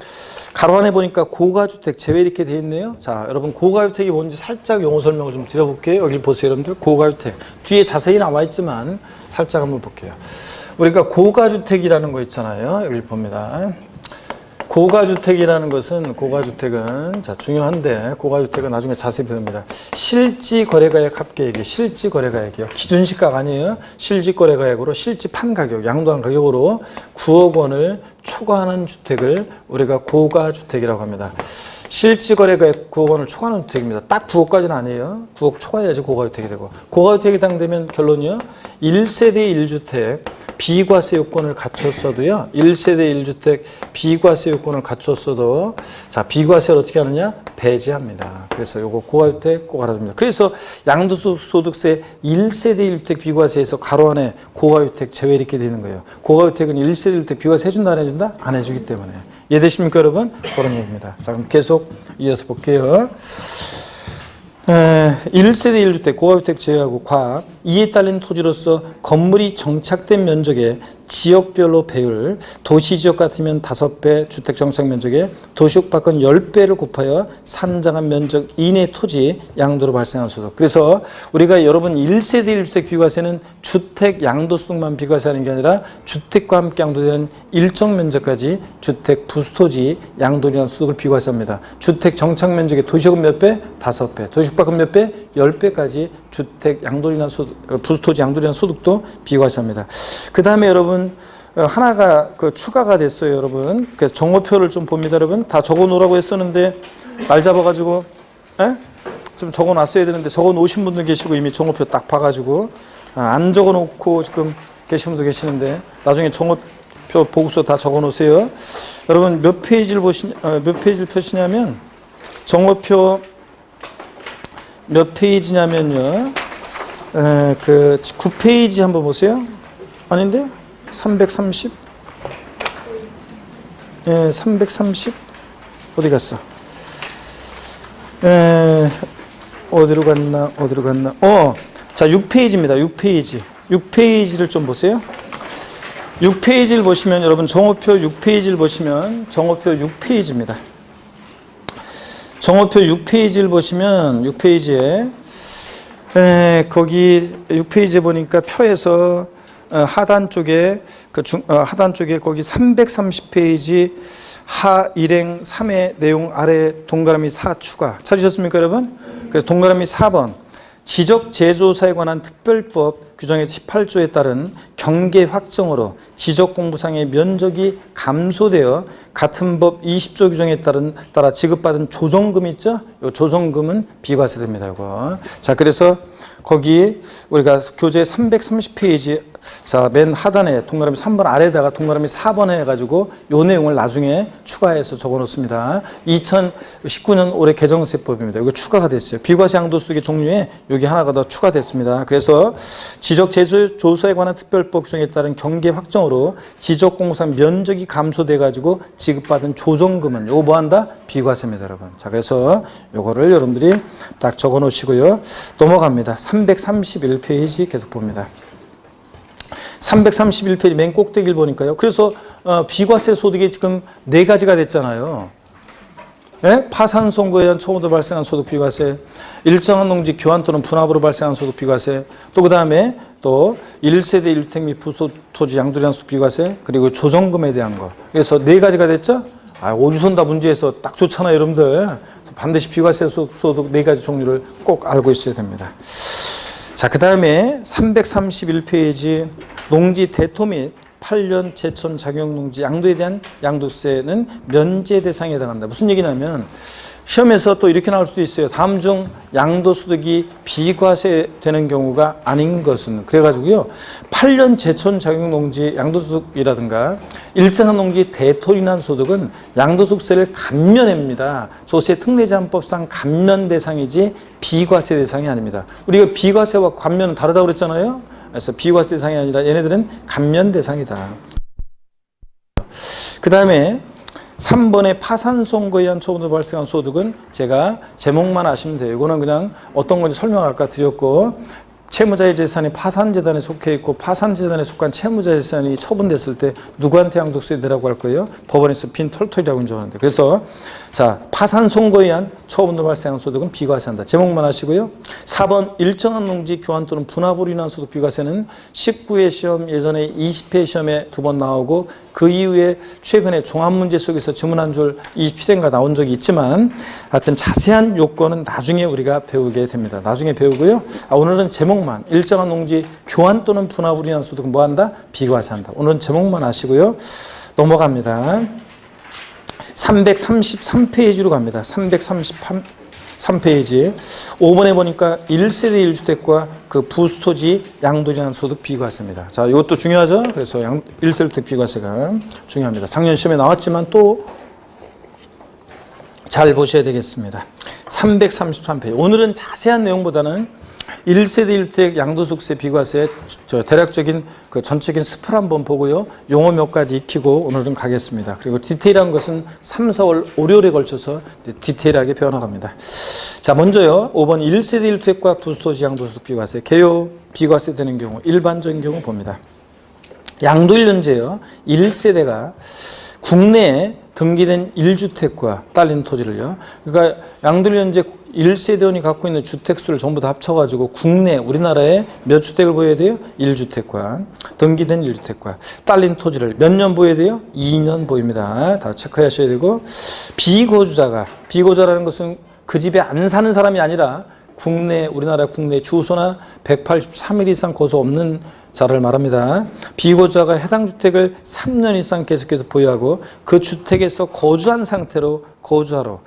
가로 안에 보니까 고가주택 제외 이렇게 돼 있네요. 자, 여러분 고가주택이 뭔지 살짝 용어 설명을 좀 드려볼게요. 여기 보세요, 여러분들. 고가주택. 뒤에 자세히 나와 있지만 살짝 한번 볼게요. 우리가 고가주택이라는 거 있잖아요. 여기 봅니다. 고가주택이라는 것은, 고가주택은, 자, 중요한데, 고가주택은 나중에 자세히 배웁니다. 실지거래가액 합계액이, 실지거래가액이요. 기준시가가 아니에요. 실지거래가액으로 실지판 가격, 양도한 가격으로 9억 원을 초과하는 주택을 우리가 고가주택이라고 합니다. 실지거래가액 9억 원을 초과하는 주택입니다. 딱 9억까지는 아니에요. 9억 초과해야지 고가주택이 되고. 고가주택에 해당되면 결론이요. 1세대 1주택. 비과세 요건을 갖췄어도요. 1세대 1주택 비과세 요건을 갖췄어도, 자, 비과세를 어떻게 하느냐? 배제합니다. 그래서 요거 고가주택 꼭 알아둡니다. 그래서 양도소득세 1세대 1주택 비과세에서 가로 안에 고가주택 제외 이렇게 되는 거예요. 고가주택은 1세대 1주택 비과세 해준다 안 해준다? 안 해주기 때문에. 이해되십니까, 여러분? 그런 얘기입니다. 자, 그럼 계속 이어서 볼게요. 1세대 1주택, 고가주택 제외하고 과, 이에 딸린 토지로서 건물이 정착된 면적의 지역별로 배율, 도시지역 같으면 5배 주택 정착 면적에 도시역 밖은 10배를 곱하여 산정한 면적 이내 토지 양도로 발생한 소득. 그래서 우리가 여러분 1세대 1주택 비과세는 주택 양도소득만 비과세하는 게 아니라 주택과 함께 양도되는 일정 면적까지 주택 부수토지 양도로 인한 소득을 비과세합니다. 주택 정착 면적의 도시역은 몇 배? 5배. 도시역 밖은 몇 배? 10배까지 주택 양도로 인한 소득, 부수토지 양도로 인한 소득도 비과세합니다. 그 다음에 여러분 하나가 추가가 됐어요, 여러분. 그래서 정오표를 좀 봅니다, 여러분. 다 적어 놓으라고 했었는데 날 잡아가지고 좀 적어 놨어야 되는데 적어 놓으신 분도 계시고 이미 정오표 딱 봐가지고 안 적어 놓고 지금 계신 분도 계시는데 나중에 정오표 보고서 다 적어 놓으세요. 여러분 몇 페이지를 몇 페이지를 펴시냐면 정오표 몇 페이지냐면요. 그 9페이지 한번 보세요. 아닌데? 330? 330? 어디 갔어? 어디로 갔나? 자, 6페이지입니다. 6페이지를 좀 보세요. 6페이지를 보시면, 여러분, 정오표 6페이지를 보시면, 정오표 6페이지입니다. 정오표 6페이지를 보시면, 6페이지에, 거기 6페이지에 보니까 표에서 하단 쪽에 거기 330페이지 하 일행 3의 내용 아래 동그라미 4 추가. 찾으셨습니까, 여러분? 그래서 동그라미 4번. 지적 제조사에 관한 특별법 규정의 18조에 따른 경계 확정으로 지적 공부상의 면적이 감소되어 같은 법 20조 규정에 따라 지급받은 조정금 있죠? 이 조정금은 비과세됩니다. 이거. 자, 그래서 거기 우리가 교재 330페이지 자, 맨 하단에 동그라미 3번 아래에다가 동그라미 4번 해가지고 요 내용을 나중에 추가해서 적어 놓습니다. 2019년 올해 개정세법입니다. 이거 추가가 됐어요. 비과세 양도소득의 종류에 여기 하나가 더 추가됐습니다. 그래서 지적 제조사에 관한 특별법 규정에 따른 경계 확정으로 지적 공부상 면적이 감소돼가지고 지급받은 조정금은 요거 뭐한다? 비과세입니다, 여러분. 자, 그래서 요거를 여러분들이 딱 적어 놓으시고요. 넘어갑니다. 331페이지 계속 봅니다. 331페이지 맨 꼭대기를 보니까요. 그래서 비과세 소득이 지금 4가지가 됐잖아요. 네? 파산 선고에 의한 처음으로 발생한 소득 비과세, 일정한 농지 교환 또는 분합으로 발생한 소득 비과세, 또 그 다음에 또 1세대 1주택 및 부토지 양도량 소득 비과세, 그리고 조정금에 대한 거. 그래서 4가지가 됐죠? 오주선다 문제에서 딱 좋잖아요, 여러분들. 반드시 비과세 소득 4가지 종류를 꼭 알고 있어야 됩니다. 자, 그 다음에 331페이지 농지 대토 및 8년 제촌 작용 농지 양도에 대한 양도세는 면제 대상에 해당한다. 무슨 얘기냐면 시험에서 또 이렇게 나올 수도 있어요. 다음 중 양도소득이 비과세되는 경우가 아닌 것은 그래가지고요. 8년 제촌 작용 농지 양도소득이라든가 일정한 농지 대토인한 소득은 양도소득세를 감면합니다. 조세 특례제한법상 감면 대상이지 비과세 대상이 아닙니다. 우리가 비과세와 감면은 다르다고 그랬잖아요. 그래서 비과세 대상이 아니라 얘네들은 감면 대상이다. 그 다음에 3번의 파산 선고에 의한 처분으로 발생한 소득은 제가 제목만 아시면 돼요. 이거는 그냥 어떤 건지 설명을 아까 드렸고, 채무자의 재산이 파산재단에 속해 있고 파산재단에 속한 채무자의 재산이 처분됐을 때 누구한테 양도세 내라고 할 거예요? 법원에서 빈 털털이라고 인정하는데. 그래서 자, 파산 선고에 의한 처분으로 발생한 소득은 비과세한다. 제목만 하시고요. 4번 일정한 농지 교환 또는 분합으로 인한 소득 비과세는 19회 시험 예전에 20회 시험에 2번 나오고 그 이후에 최근에 종합문제 속에서 지문 한 줄 27회인가 나온 적이 있지만 하여튼 자세한 요건은 나중에 우리가 배우게 됩니다. 나중에 배우고요. 오늘은 제목만 일정한 농지 교환 또는 분합으로 인한 소득은 뭐한다? 비과세한다. 오늘은 제목만 아시고요. 넘어갑니다. 333페이지로 갑니다. 333페이지 5번에 보니까 1세대 1주택과 그 부수토지 양도량 소득 비과세입니다. 자, 이것도 중요하죠. 그래서 1세대 비과세가 중요합니다. 작년 시험에 나왔지만 또 잘 보셔야 되겠습니다. 333페이지. 오늘은 자세한 내용보다는 1세대 1주택 양도소득세 비과세 대략적인 그 전적인 스프를 한번 보고요. 용어 몇 가지 익히고 오늘은 가겠습니다. 그리고 디테일한 것은 3, 4월, 5, 6월에 걸쳐서 디테일하게 배워나갑니다. 자, 먼저요. 5번 1세대 1주택과 부수토지 양도소득 비과세. 개요 비과세 되는 경우 일반적인 경우 봅니다. 양도일연제요. 1세대가 국내에 등기된 1주택과 딸린 토지를요. 그러니까 양도일연제 1세대원이 갖고 있는 주택수를 전부 다 합쳐가지고 국내 우리나라에 몇 주택을 보여야 돼요? 1주택과 등기된 1주택과 딸린 토지를 몇 년 보여야 돼요? 2년 보입니다. 다 체크하셔야 되고, 비고자라는 것은 그 집에 안 사는 사람이 아니라 우리나라 국내 주소나 183일 이상 거주 없는 자를 말합니다. 비고자가 해당 주택을 3년 이상 계속해서 보유하고 그 주택에서 거주한 상태로 거주하러,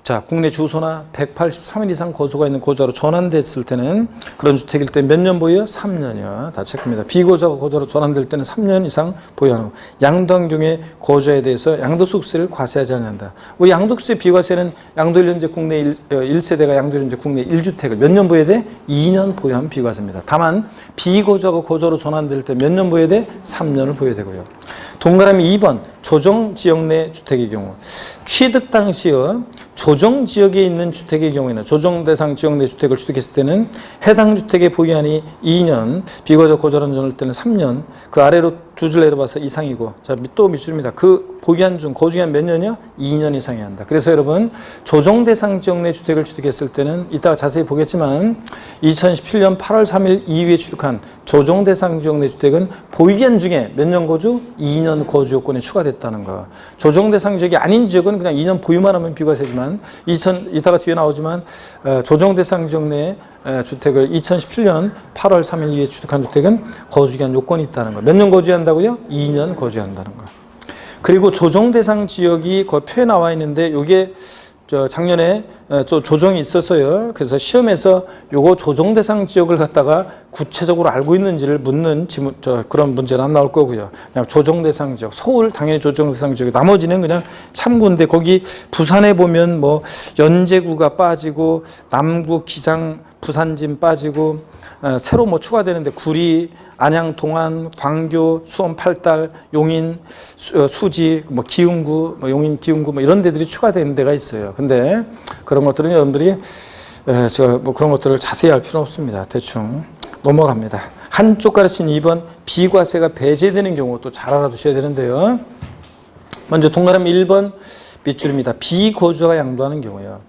자, 국내 주소나 183일 이상 거주가 있는 거주자로 전환됐을 때는 그런 주택일 때 몇 년 보유요? 3년이요. 다 체크입니다. 비고자가 거주로 전환될 때는 3년 이상 보유하는 양도한 경우에 거주자에 대해서 양도소득세를 과세하지 않는다. 우리 양도소득세 비과세는 양도일연제 국내 1세대가 양도일연제 국내 1주택을 몇 년 보여야 돼? 2년 보유하면 비과세입니다. 다만 비고자가 거주로 전환될 때 몇 년 보여야 돼? 3년을 보여야 되고요. 동그라미 2번 조정지역 내 주택의 경우 취득 당시의 조정지역에 있는 주택의 경우에는 조정대상 지역 내 주택을 취득했을 때는 해당 주택의 보유한이 2년, 비고자 거주한 전일 때는 3년, 그 아래로 두 줄 내려봐서 이상이고, 자, 또 밑줄입니다. 그 보유한 중, 거주기한 몇 년이요? 2년 이상이 한다. 그래서 여러분, 조정대상 지역 내 주택을 취득했을 때는 이따가 자세히 보겠지만 2017년 8월 3일 이후에 취득한 조정대상 지역 내 주택은 보유기한 중에 몇 년 거주? 2년 거주 요건에 추가됐다는 거. 조정대상 지역이 아닌 지역은 그냥 2년 보유만 하면 비과세지만 이따가 뒤에 나오지만 조정대상 지역 내 주택을 2017년 8월 3일 이후에 취득한 주택은 거주기한 요건이 있다는 거. 몇 년 거주한다고요? 2년 거주한다는 거. 그리고 조정대상 지역이 그 표에 나와 있는데 이게 작년에 조정이 있었어요. 그래서 시험에서 요거 조정대상 지역을 갖다가 구체적으로 알고 있는지를 묻는 그런 문제는 안 나올 거고요. 그냥 조정대상 지역, 서울 당연히 조정대상 지역, 나머지는 그냥 참고인데 거기 부산에 보면 뭐 연제구가 빠지고 남구, 기장, 부산진 빠지고 새로 뭐 추가되는데 구리, 안양, 동안, 광교, 수원, 팔달, 용인, 수지, 뭐 기흥구, 뭐 용인, 기흥구 뭐 이런 데들이 추가되는 데가 있어요. 근데 그런 것들은 여러분들이 뭐 그런 것들을 자세히 알 필요는 없습니다. 대충 넘어갑니다. 한쪽 가르친 2번 비과세가 배제되는 경우 또 잘 알아두셔야 되는데요. 먼저 동그라미 1번 밑줄입니다. 비거주자가 양도하는 경우요.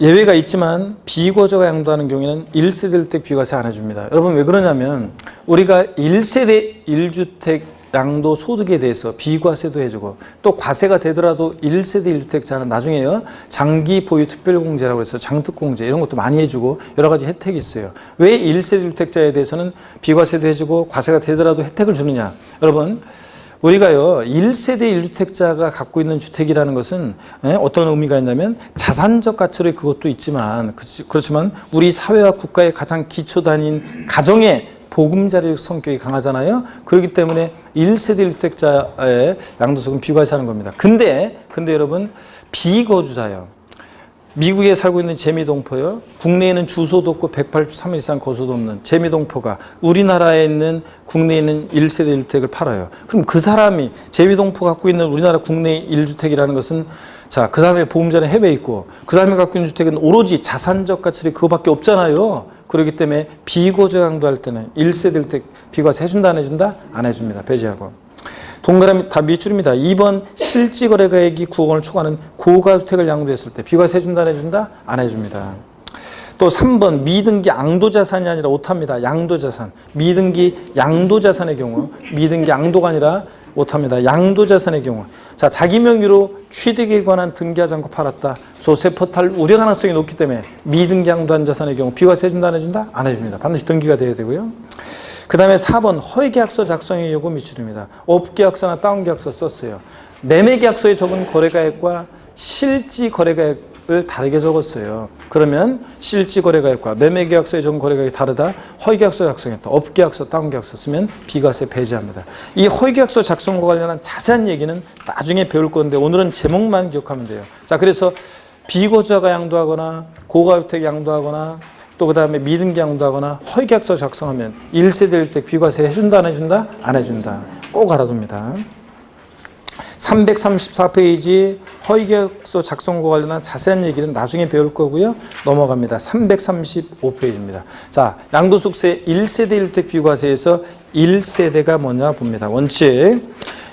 예외가 있지만 비거주자가 양도하는 경우에는 1세대 1주택 비과세 안 해줍니다. 여러분 왜 그러냐면 우리가 1세대 1주택 양도 소득에 대해서 비과세도 해주고 또 과세가 되더라도 1세대 1주택자는 나중에요 장기 보유 특별공제라고 해서 장특공제 이런 것도 많이 해주고 여러 가지 혜택이 있어요. 왜 1세대 1주택자에 대해서는 비과세도 해주고 과세가 되더라도 혜택을 주느냐. 여러분 우리가요 1세대 1주택자가 갖고 있는 주택이라는 것은 어떤 의미가 있냐면 자산적 가치로 그것도 있지만 그렇지만 우리 사회와 국가의 가장 기초단위인 가정의 보금자리적 성격이 강하잖아요. 그렇기 때문에 1세대 1주택자의 양도세금 비과세하는 겁니다. 근데 여러분 비거주자요. 미국에 살고 있는 재미동포요. 국내에는 주소도 없고 183일 이상 거소도 없는 재미동포가 우리나라에 있는 국내에 있는 1세대 1주택을 팔아요. 그럼 그 사람이 재미동포 갖고 있는 우리나라 국내 1주택이라는 것은 자, 그 사람의 보험자는 해외에 있고 그 사람이 갖고 있는 주택은 오로지 자산적 가치를 그거밖에 없잖아요. 그렇기 때문에 비거주 양도할 때는 1세대 1주택 비과세 해준다 안 해준다? 안 해줍니다. 배제하고. 동그라미 다 밑줄입니다. 2번 실지거래가액이 9억 원을 초과하는 고가주택을 양도했을 때 비과세 해준다 안 해준다? 안 해줍니다. 또 3번 미등기 양도자산이 아니라 오타입니다. 양도자산. 미등기 양도자산의 경우 미등기 양도가 아니라 오타입니다. 양도자산의 경우 자 자기 명의로 취득에 관한 등기하지 않고 팔았다. 조세 포탈 우려 가능성이 높기 때문에 미등기 양도한 자산의 경우 비과세 해준다 안 해준다? 안 해줍니다. 반드시 등기가 돼야 되고요. 그 다음에 4번 허위계약서 작성의 요구 밑줄입니다. 업계약서나 다운계약서 썼어요. 매매계약서에 적은 거래가액과 실지거래가액을 다르게 적었어요. 그러면 실지거래가액과 매매계약서에 적은 거래가액이 다르다. 허위계약서 작성했다. 업계약서, 다운계약서 쓰면 비과세 배제합니다. 이 허위계약서 작성과 관련한 자세한 얘기는 나중에 배울 건데 오늘은 제목만 기억하면 돼요. 자, 그래서 비거주자가 양도하거나 고가주택 양도하거나 또 그 다음에 미등기 양도하거나 허위계약서 작성하면 1세대 1주택 비과세 해준다 안 해준다? 안 해준다. 꼭 알아둡니다. 334페이지 허위계약서 작성과 관련한 자세한 얘기는 나중에 배울 거고요. 넘어갑니다. 335페이지입니다. 자, 양도소득세 1세대 1주택 비과세에서 1세대가 뭐냐 봅니다. 원칙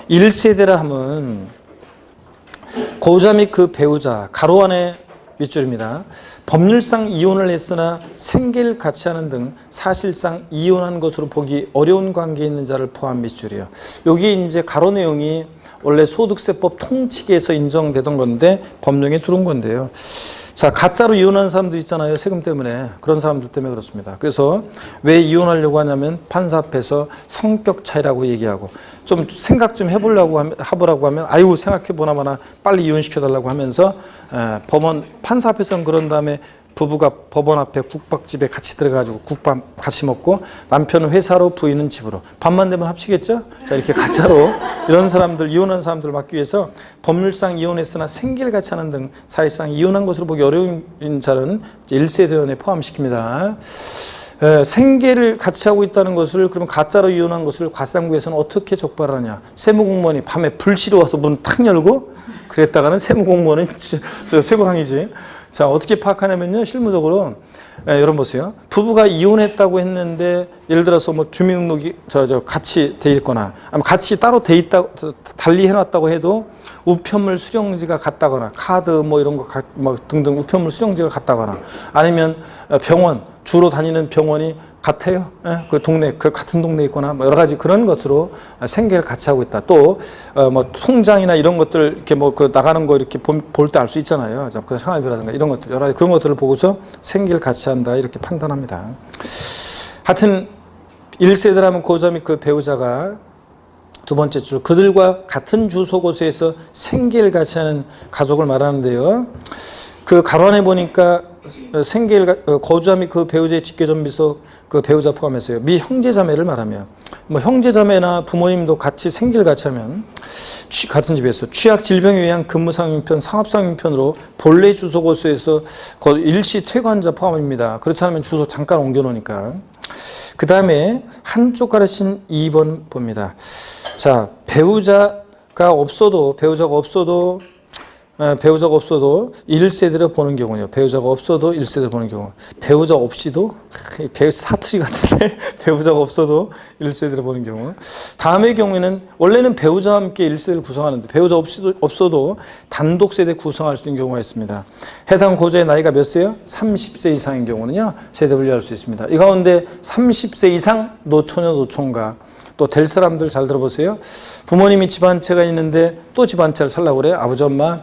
1세대라 하면 고자 및 그 배우자 가로 안에 밑줄입니다. 법률상 이혼을 했으나 생계를 같이 하는 등 사실상 이혼한 것으로 보기 어려운 관계에 있는 자를 포함 밑줄이요. 여기 이제 가로 내용이 원래 소득세법 통칙에서 인정되던 건데 법령에 들어온 건데요. 자, 가짜로 이혼하는 사람들 있잖아요. 세금 때문에. 그런 사람들 때문에 그렇습니다. 그래서 왜 이혼하려고 하냐면 판사 앞에서 성격 차이라고 얘기하고 좀 생각 좀 해보라고 하면 아이고 생각해보나 마나 빨리 이혼시켜달라고 하면서 법원 판사 앞에서는 그런 다음에 부부가 법원 앞에 국밥집에 같이 들어가지고 국밥 같이 먹고 남편은 회사로 부인은 집으로 밥만 되면 합치겠죠? 자, 이렇게 가짜로 이런 사람들 이혼한 사람들을 막기 위해서 법률상 이혼했으나 생계를 같이 하는 등 사실상 이혼한 것으로 보기 어려운 자는 1세대원에 포함시킵니다. 생계를 같이 하고 있다는 것을 그러면 가짜로 이혼한 것을 과세당국에서는 어떻게 적발하냐. 세무공무원이 밤에 불시로 와서 문 탁 열고 그랬다가는 세무공무원은 세고랑이지. 자, 어떻게 파악하냐면요. 실무적으로 여러분 보세요. 부부가 이혼했다고 했는데 예를 들어서 뭐 주민등록이 같이 돼 있거나 아니면 같이 따로 돼 있다 달리 해놨다고 해도 우편물 수령지가 같다거나 카드 뭐 이런 거 뭐 등등 우편물 수령지가 같다거나 아니면 병원 주로 다니는 병원이 같아요. 그 동네 그 같은 동네에 있거나 뭐 여러 가지 그런 것으로 생계를 같이 하고 있다. 또 뭐 통장이나 이런 것들 이렇게 뭐 그 나가는 거 이렇게 볼 때 알 수 있잖아요. 그 생활비라든가 이런 것들 여러 가지 그런 것들을 보고서 생계를 같이 한다 이렇게 판단합니다. 하여튼 1세대라면 고자 및 그 배우자가 두 번째 줄 그들과 같은 주소 곳에서 생계를 같이 하는 가족을 말하는데요. 그 가론에 보니까 생계를 거주자 및 그 배우자의 직계존비속 그 배우자 포함해서요. 미 형제자매를 말하며 뭐 형제자매나 부모님도 같이 생계를 같이 하면 같은 집에서 취약 질병에 의한 근무상인편, 상업상인편으로 본래 주소 곳에서 일시 퇴관자 포함입니다. 그렇지 않으면 주소 잠깐 옮겨놓으니까. 그 다음에 한쪽 가르친 2번 봅니다. 자, 배우자가 없어도 1세대를 보는 경우요. 배우자가 없어도 1세대를 보는 경우. 배우자 없이도 사투리 같은데 배우자가 없어도 1세대를 보는 경우. 다음의 경우에는 원래는 배우자와 함께 1세대를 구성하는데 배우자 없어도 단독 세대 구성할 수 있는 경우가 있습니다. 해당 고자의 나이가 몇 세요? 30세 이상인 경우는요. 세대 분리할 수 있습니다. 이 가운데 30세 이상 노처녀 노총각 또 될 사람들 잘 들어보세요. 부모님이 집 한 채가 있는데 또 집 한 채를 살라고 그래요. 아버지 엄마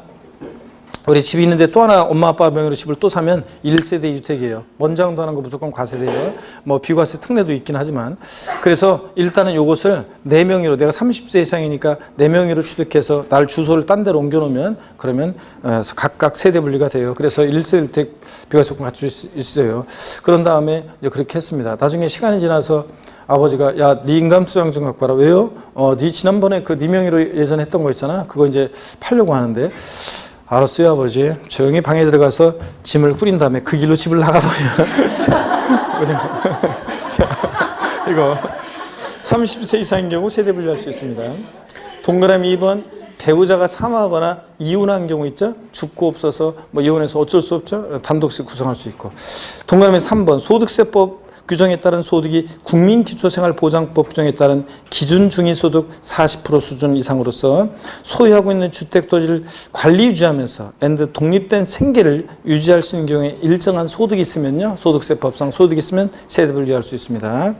우리 집이 있는데 또 하나 엄마 아빠 명의로 집을 또 사면 1세대 주택이에요. 원장도 하는 거 무조건 과세대예요. 뭐 비과세 특례도 있긴 하지만 그래서 일단은 요것을 내 명의로 내가 30세 이상이니까 내 명의로 취득해서 날 주소를 딴 데로 옮겨놓으면 그러면 각각 세대 분리가 돼요. 그래서 1세대 주택 비과세권 갖출 수 있어요. 그런 다음에 이제 그렇게 했습니다. 나중에 시간이 지나서 아버지가 야, 네 인감수장 좀 갖고 와라. 왜요? 네 지난번에 그 네 명의로 예전에 했던 거 있잖아. 그거 이제 팔려고 하는데 알았어요, 아버지. 조용히 방에 들어가서 짐을 꾸린 다음에 그 길로 집을 나가버려. 자, 이거 30세 이상인 경우 세대 분리할 수 있습니다. 동그라미 2번 배우자가 사망하거나 이혼한 경우 있죠. 죽고 없어서 뭐 이혼해서 어쩔 수 없죠. 단독세 구성할 수 있고. 동그라미 3번 소득세법 규정에 따른 소득이 국민기초생활보장법 규정에 따른 기준 중위소득 40% 수준 이상으로서 소유하고 있는 주택토지를 관리 유지하면서 앤드 독립된 생계를 유지할 수 있는 경우에 일정한 소득이 있으면요. 소득세법상 소득이 있으면 세대 분리할 수 있습니다.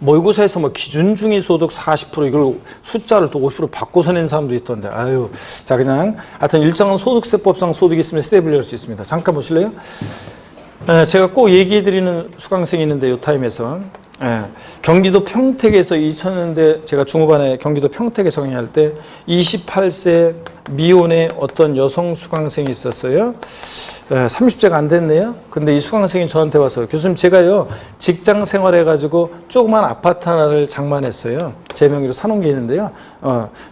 모의고사에서 뭐 기준 중위소득 40% 이걸 숫자를 또 50% 바꿔서 낸 사람도 있던데 아유. 자, 그냥 하여튼 일정한 소득세법상 소득이 있으면 세대 분리할 수 있습니다. 잠깐 보실래요? 제가 꼭 얘기해드리는 수강생이 있는데 이 타임에서 경기도 평택에서 2000년대 제가 중후반에 경기도 평택에 정리할 때 28세 미혼의 어떤 여성 수강생이 있었어요. 30세가 안 됐네요. 근데 이 수강생이 저한테 와서 교수님 제가요 직장 생활해가지고 조그만 아파트 하나를 장만했어요. 제 명의로 사놓은 게 있는데요.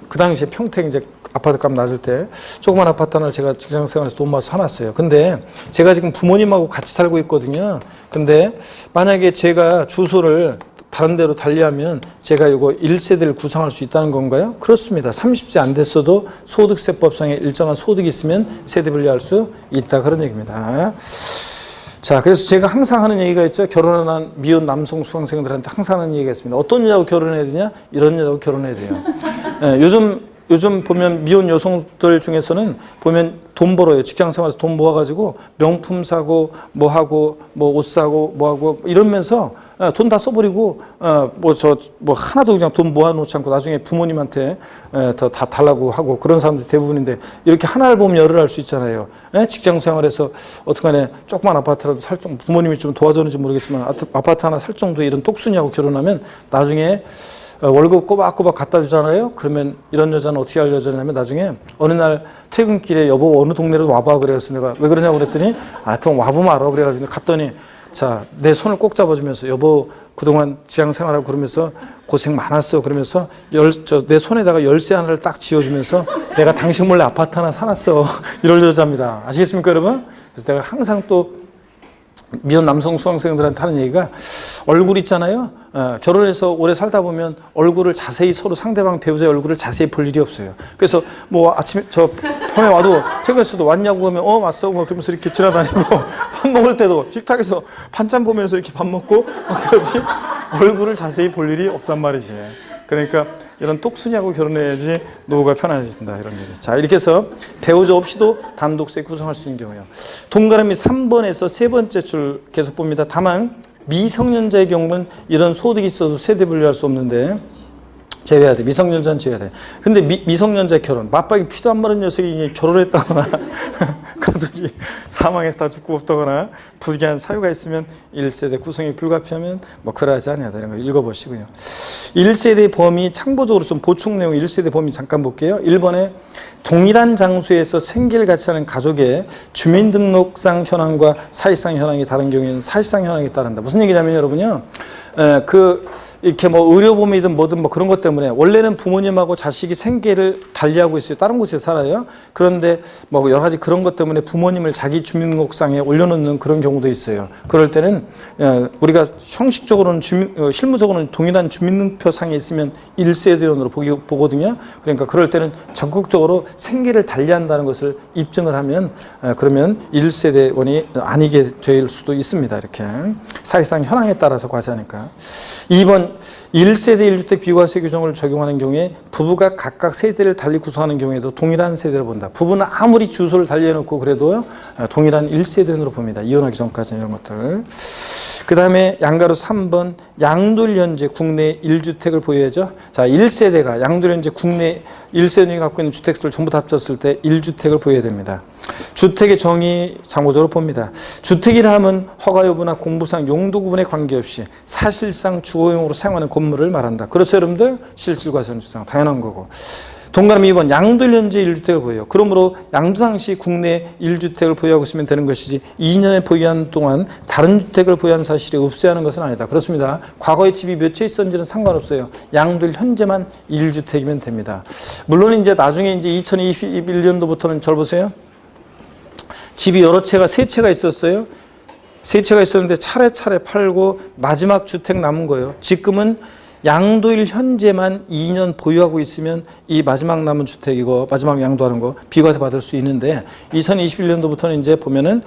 그 당시에 평택 이제 아파트 값 낮을 때 조그만 아파트 하나를 제가 직장 생활에서 돈 모아서 사놨어요. 근데 제가 지금 부모님하고 같이 살고 있거든요. 근데 만약에 제가 주소를 다른 데로 달리하면 제가 이거 1세대를 구성할 수 있다는 건가요? 그렇습니다. 30세 안 됐어도 소득세법상에 일정한 소득이 있으면 세대 분리할 수 있다. 그런 얘기입니다. 자, 그래서 제가 항상 하는 얘기가 있죠. 결혼한 미혼 남성 수강생들한테 항상 하는 얘기가 있습니다. 어떤 여자하고 결혼해야 되냐? 이런 여자하고 결혼해야 돼요. 요즘 보면 미혼 여성들 중에서는 보면 돈 벌어요. 직장 생활에서 돈 모아가지고 명품 사고 뭐 하고 뭐 옷 사고 뭐 하고 이러면서 돈 다 써버리고 뭐 하나도 그냥 돈 모아놓지 않고 나중에 부모님한테 더 다 달라고 하고 그런 사람들이 대부분인데 이렇게 하나를 보면 열을 할 수 있잖아요. 직장 생활에서 어떡하네 조그만 아파트라도 살 정도 부모님이 좀 도와줬는지 모르겠지만 아파트 하나 살 정도의 이런 똑순이하고 결혼하면 나중에 월급 꼬박꼬박 갖다 주잖아요. 그러면 이런 여자는 어떻게 할 여자냐면 나중에 어느 날 퇴근길에 여보 어느 동네로 와봐 그래서 내가 왜 그러냐고 그랬더니 좀 와보면 알아 그래가지고 갔더니 자, 내 손을 꼭 잡아주면서 여보 그동안 직장 생활하고 그러면서 고생 많았어 그러면서 내 손에다가 열쇠 하나를 딱 쥐어주면서 내가 당신 몰래 아파트 하나 사놨어 이럴 여자입니다. 아시겠습니까 여러분? 그래서 내가 항상 또 미혼 남성 수강생들한테 하는 얘기가 얼굴 있잖아요. 결혼해서 오래 살다 보면 얼굴을 자세히 서로 상대방 배우자의 얼굴을 자세히 볼 일이 없어요. 그래서 뭐 아침에 저 밤에 와도 퇴근했어도 왔냐고 하면 왔어 뭐 그러면서 이렇게 지나다니고 밥 먹을 때도 식탁에서 반찬 보면서 이렇게 밥 먹고 그러지 얼굴을 자세히 볼 일이 없단 말이지. 그러니까 이런 똑순이하고 결혼해야지 노후가 편안해진다 이런 얘기. 자, 이렇게 해서 배우자 없이도 단독세 구성할 수 있는 경우요. 동그라미 3번에서 세 번째 줄 계속 봅니다. 다만 미성년자의 경우는 이런 소득이 있어도 세대 분류할 수 없는데 제외해야 돼. 미성년자는 제외해야 돼. 근데 미성년자 결혼, 맞박이 피도 안 마른 녀석이 결혼했다거나 가족이 사망해서 다 죽고 없다거나 부귀한 사유가 있으면 1세대 구성이 불가피하면 뭐 그러하지 않냐 이런 거 읽어보시고요. 1세대 범위 참고적으로 좀 보충 내용 1세대 범위 잠깐 볼게요. 1번에 동일한 장소에서 생계를 같이 하는 가족의 주민등록상 현황과 사실상 현황이 다른 경우에는 사실상 현황에 따른다. 무슨 얘기냐면 여러분요. 이렇게 뭐 의료보험이든 뭐든 뭐 그런 것 때문에 원래는 부모님하고 자식이 생계를 달리하고 있어요. 다른 곳에 살아요. 그런데 뭐 여러 가지 그런 것 때문에 부모님을 자기 주민등록상에 올려놓는 그런 경우도 있어요. 그럴 때는 우리가 형식적으로는 실무적으로는 동일한 주민등록표상에 있으면 1세대원으로 보거든요. 그러니까 그럴 때는 적극적으로 생계를 달리한다는 것을 입증을 하면 그러면 1세대원이 아니게 될 수도 있습니다. 이렇게 사실상 현황에 따라서 과세하니까. 2번 1세대 1주택 비과세 규정을 적용하는 경우에 부부가 각각 세대를 달리 구성하는 경우에도 동일한 세대를 본다. 부부는 아무리 주소를 달리해놓고 그래도 동일한 1세대로 봅니다. 이혼하기 전까지 이런 것들. 그 다음에 양가로 3번 양돌 현재 국내 1주택을 보유하죠. 자, 1세대가 양돌 현재 국내 1세대가 갖고 있는 주택수를 전부 다 합쳤을 때 1주택을 보유해야 됩니다. 주택의 정의 참고적으로 봅니다. 주택이라 하면 허가 여부나 공부상 용도 구분에 관계없이 사실상 주거용으로 사용하는 건물을 말한다. 그렇죠 여러분들? 실질과세원주상 당연한 거고. 동그라미 2번 양도 현재 1주택을 보여요. 그러므로 양도 당시 국내 1주택을 보유하고 있으면 되는 것이지 2년에 보유한 동안 다른 주택을 보유한 사실이 없어야 하는 것은 아니다. 그렇습니다. 과거에 집이 몇 채 있었는지는 상관없어요. 양도 현재만 1주택이면 됩니다. 물론 이제 나중에 이제 2021년도부터는 절 보세요. 집이 여러 채가 세 채가 있었어요. 세 채가 있었는데 차례차례 팔고 마지막 주택 남은 거예요. 지금은 양도일 현재만 2년 보유하고 있으면 이 마지막 남은 주택 이거 마지막 양도하는 거 비과세 받을 수 있는데 2021년도부터는 이제 보면은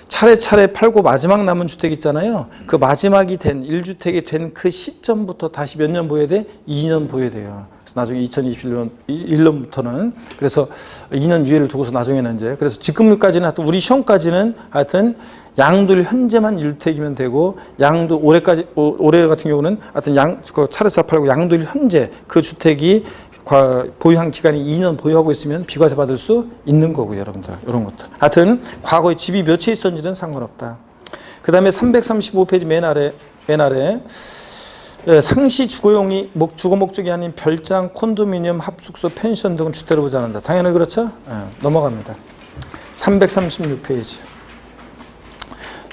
차례차례 팔고 마지막 남은 주택 있잖아요. 그 마지막이 된 1주택이 된 그 시점부터 다시 몇 년 보여야 돼? 2년 보여야 돼요. 그래서 나중에 2021년부터는 그래서 2년 유예를 두고서 나중에는 이제 그래서 지금까지는 하여튼 우리 시험까지는 하여튼 양도일 현재만 1주택이면 되고 양도 올해 같은 경우는 하여튼 차례차 팔고 양도일 현재 그 주택이 보유한 기간이 2년 보유하고 있으면 비과세 받을 수 있는 거고요, 여러분들. 이런 것들. 하여튼 과거에 집이 몇 채 있었는지는 상관없다. 그 다음에 335페이지 맨 아래 상시 주거용이 주거 목적이 아닌 별장, 콘도미니엄, 합숙소, 펜션 등은 주택으로 보지 않는다. 당연히 그렇죠? 넘어갑니다. 336페이지.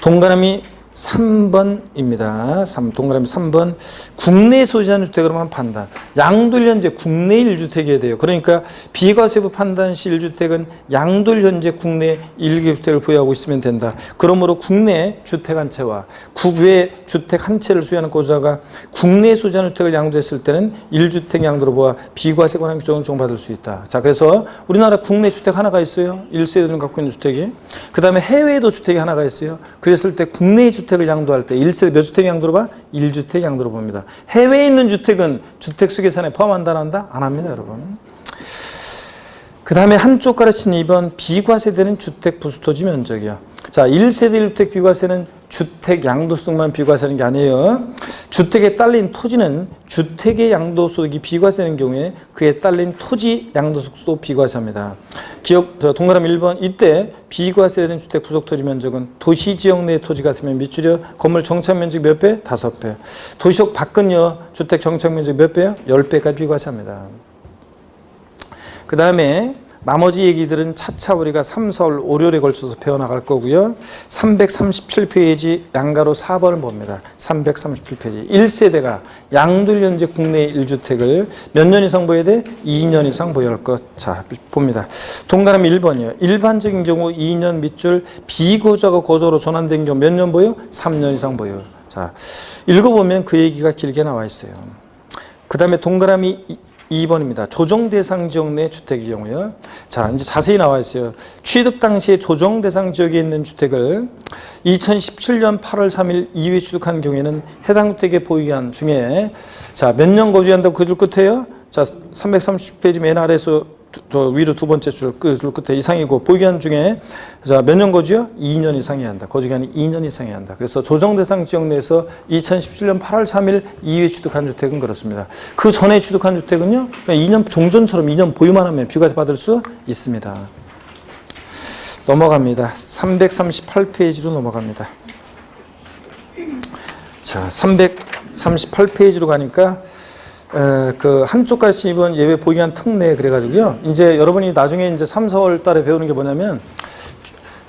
동그라미 3번입니다. 동그라미 3번. 국내 소지하는 주택으로만 판단. 양돌 현재 국내 1주택이어야 돼요. 그러니까 비과세부 판단 시 1주택은 양돌 현재 국내 1주택을 보유하고 있으면 된다. 그러므로 국내 주택 한 채와 국외 주택 한 채를 소유하는 거주자가 국내 소지하는 주택을 양도했을 때는 1주택 양도로 보아 비과세 관한 규정을 적용받을 수 있다. 자, 그래서 우리나라 국내 주택 하나가 있어요. 1세대는 갖고 있는 주택이. 그 다음에 해외에도 주택이 하나가 있어요. 그랬을 때 국내 주택을 양도할 때 1세대 몇 주택 양도로 봐? 1주택 양도로 봅니다. 해외에 있는 주택은 주택수 계산에 포함한다 안 한다? 안 합니다, 여러분. 그 다음에 한쪽 가르친 2번 비과세되는 주택 부수토지 면적이요. 자, 1세대 1주택 비과세는 주택 양도소득만 비과세하는 게 아니에요. 주택에 딸린 토지는 주택의 양도소득이 비과세되는 경우에 그에 딸린 토지 양도소득도 비과세합니다. 동그라미 1번 이때 비과세되는 주택 부속토지 면적은 도시지역 내 토지 같으면 밑줄여 건물 정착 면적 몇 배? 5배. 도시역 밖은요 주택 정착 면적 몇 배요? 10배까지 비과세합니다. 그 다음에 나머지 얘기들은 차차 우리가 3, 4월, 5, 6월에 걸쳐서 배워나갈 거고요. 337페이지 양가로 4번을 봅니다. 337페이지. 1세대가 양도일 현재 국내 1주택을 몇 년 이상 보여야 돼? 2년 이상 보유할 것. 자, 봅니다. 동그라미 1번이요. 일반적인 경우 2년 밑줄 비고자가 고조로 전환된 경우 몇 년 보유? 3년 이상 보유. 자, 읽어보면 그 얘기가 길게 나와 있어요. 그 다음에 동그라미 2번입니다. 조정 대상 지역 내 주택의 경우요. 자, 이제 자세히 나와 있어요. 취득 당시에 조정 대상 지역에 있는 주택을 2017년 8월 3일 이후에 취득한 경우에는 해당 주택의 보유기간 중에 자, 몇 년 거주한다고 그 줄 끝에요? 자, 330페이지 맨 아래에서 더 위로 두 번째 줄 끝에 이상이고 보유기간 중에 자, 몇 년 거주요? 2년 이상해야 한다. 거주기간이 2년 이상해야 한다. 그래서 조정 대상 지역 내에서 2017년 8월 3일 이후에 취득한 주택은 그렇습니다. 그 전에 취득한 주택은요. 그냥 2년 종전처럼 2년 보유만 하면 비과세 받을 수 있습니다. 넘어갑니다. 338페이지로 넘어갑니다. 자, 338페이지로 가니까 그 한쪽까지 입은 예외 보유기간 특례 그래가지고요. 이제 여러분이 나중에 이제 3, 4월 달에 배우는 게 뭐냐면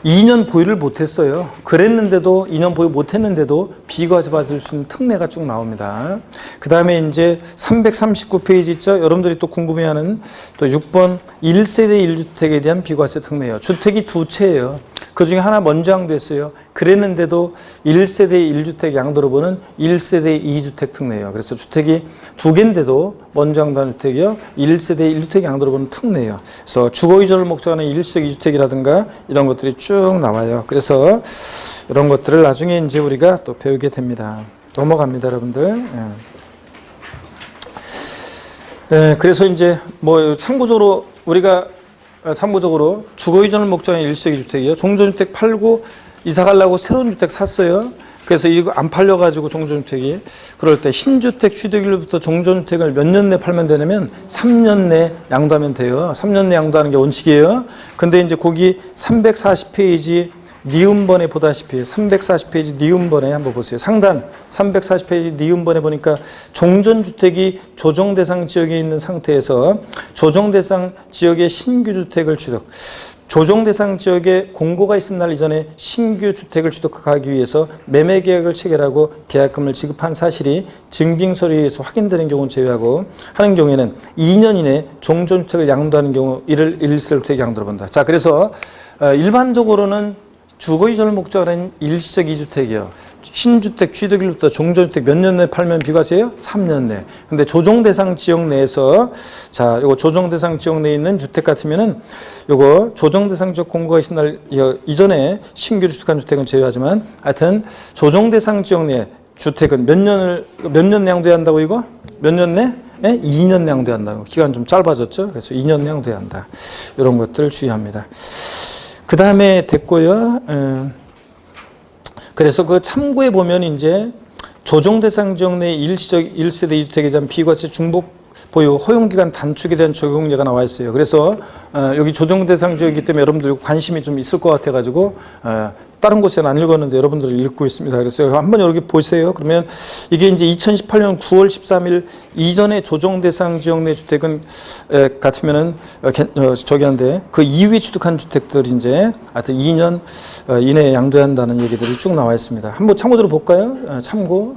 2년 보유를 못했어요. 그랬는데도 2년 보유 못했는데도 비과세 받을 수 있는 특례가 쭉 나옵니다. 그 다음에 이제 339페이지 있죠. 여러분들이 또 궁금해하는 또 6번 1세대 1주택에 대한 비과세 특례예요. 주택이 두 채예요. 그 중에 하나 먼저 양도했어요. 그랬는데도 1세대 1주택 양도로 보는 1세대 2주택 특례예요. 그래서 주택이 두 개인데도 먼저 양도한 주택이요. 1세대 1주택 양도로 보는 특례예요. 그래서 주거 이전을 목적하는 1세 2주택이라든가 이런 것들이 쭉 나와요. 그래서 이런 것들을 나중에 이제 우리가 또 배우게 됩니다. 넘어갑니다, 여러분들. 그래서 이제 뭐 참고적으로 우리가 주거 이전을 목적한 1세 2주택이요. 종전주택 팔고 이사 가려고 새로운 주택 샀어요. 그래서 이거 안 팔려가지고 종전주택이 그럴 때 신주택 취득일로부터 종전주택을 몇 년 내 팔면 되냐면 3년 내 양도하면 돼요. 3년 내 양도하는 게 원칙이에요. 근데 이제 거기 340페이지 니은번에 보다시피 340페이지 니은번에 한번 보세요. 상단 340페이지 니은번에 보니까 종전주택이 조정대상 지역에 있는 상태에서 조정대상 지역의 신규 주택을 취득. 조정대상 지역에 공고가 있은 날 이전에 신규 주택을 취득하기 위해서 매매계약을 체결하고 계약금을 지급한 사실이 증빙서류에 의해서 확인되는 경우는 제외하고 하는 경우에는 2년 이내 종전주택을 양도하는 경우 이를 1세 주택 양도로 본다. 자, 그래서 일반적으로는 주거 이전을 목적으로 한 일시적 2주택이요. 신주택 취득일부터 종전주택 몇 년 내에 팔면 비과세예요? 3년 내. 근데 조정대상 지역 내에서 자, 요거 조정대상 지역 내에 있는 주택 같으면은 요거 조정대상 지역 공고가 있은 날 이전에 신규 취득한 주택은 제외하지만 하여튼 조정대상 지역 내 주택은 몇 년 내 양도해야 한다고 이거? 몇 년 내? 2년 내 양도해야 한다고. 기간 좀 짧아졌죠? 그래서 2년 내 양도해야 한다. 이런 것들을 주의합니다. 그 다음에 됐고요. 그래서 그 참고에 보면 이제 조정대상 지역 내 일시적 1세대 2주택에 대한 비과세 중복 보유 허용기간 단축에 대한 적용례가 나와 있어요. 그래서 여기 조정대상 지역이기 때문에 여러분들 관심이 좀 있을 것 같아가지고 다른 곳에는 안 읽었는데 여러분들을 읽고 있습니다. 그래서 한번 여기 보세요. 그러면 이게 이제 2018년 9월 13일 이전에 조정대상 지역 내 주택은 같으면은 저기한데 그 이후에 취득한 주택들이 이제 하여튼 2년 이내에 양도해야 한다는 얘기들이 쭉 나와 있습니다. 한번 참고로 볼까요? 참고.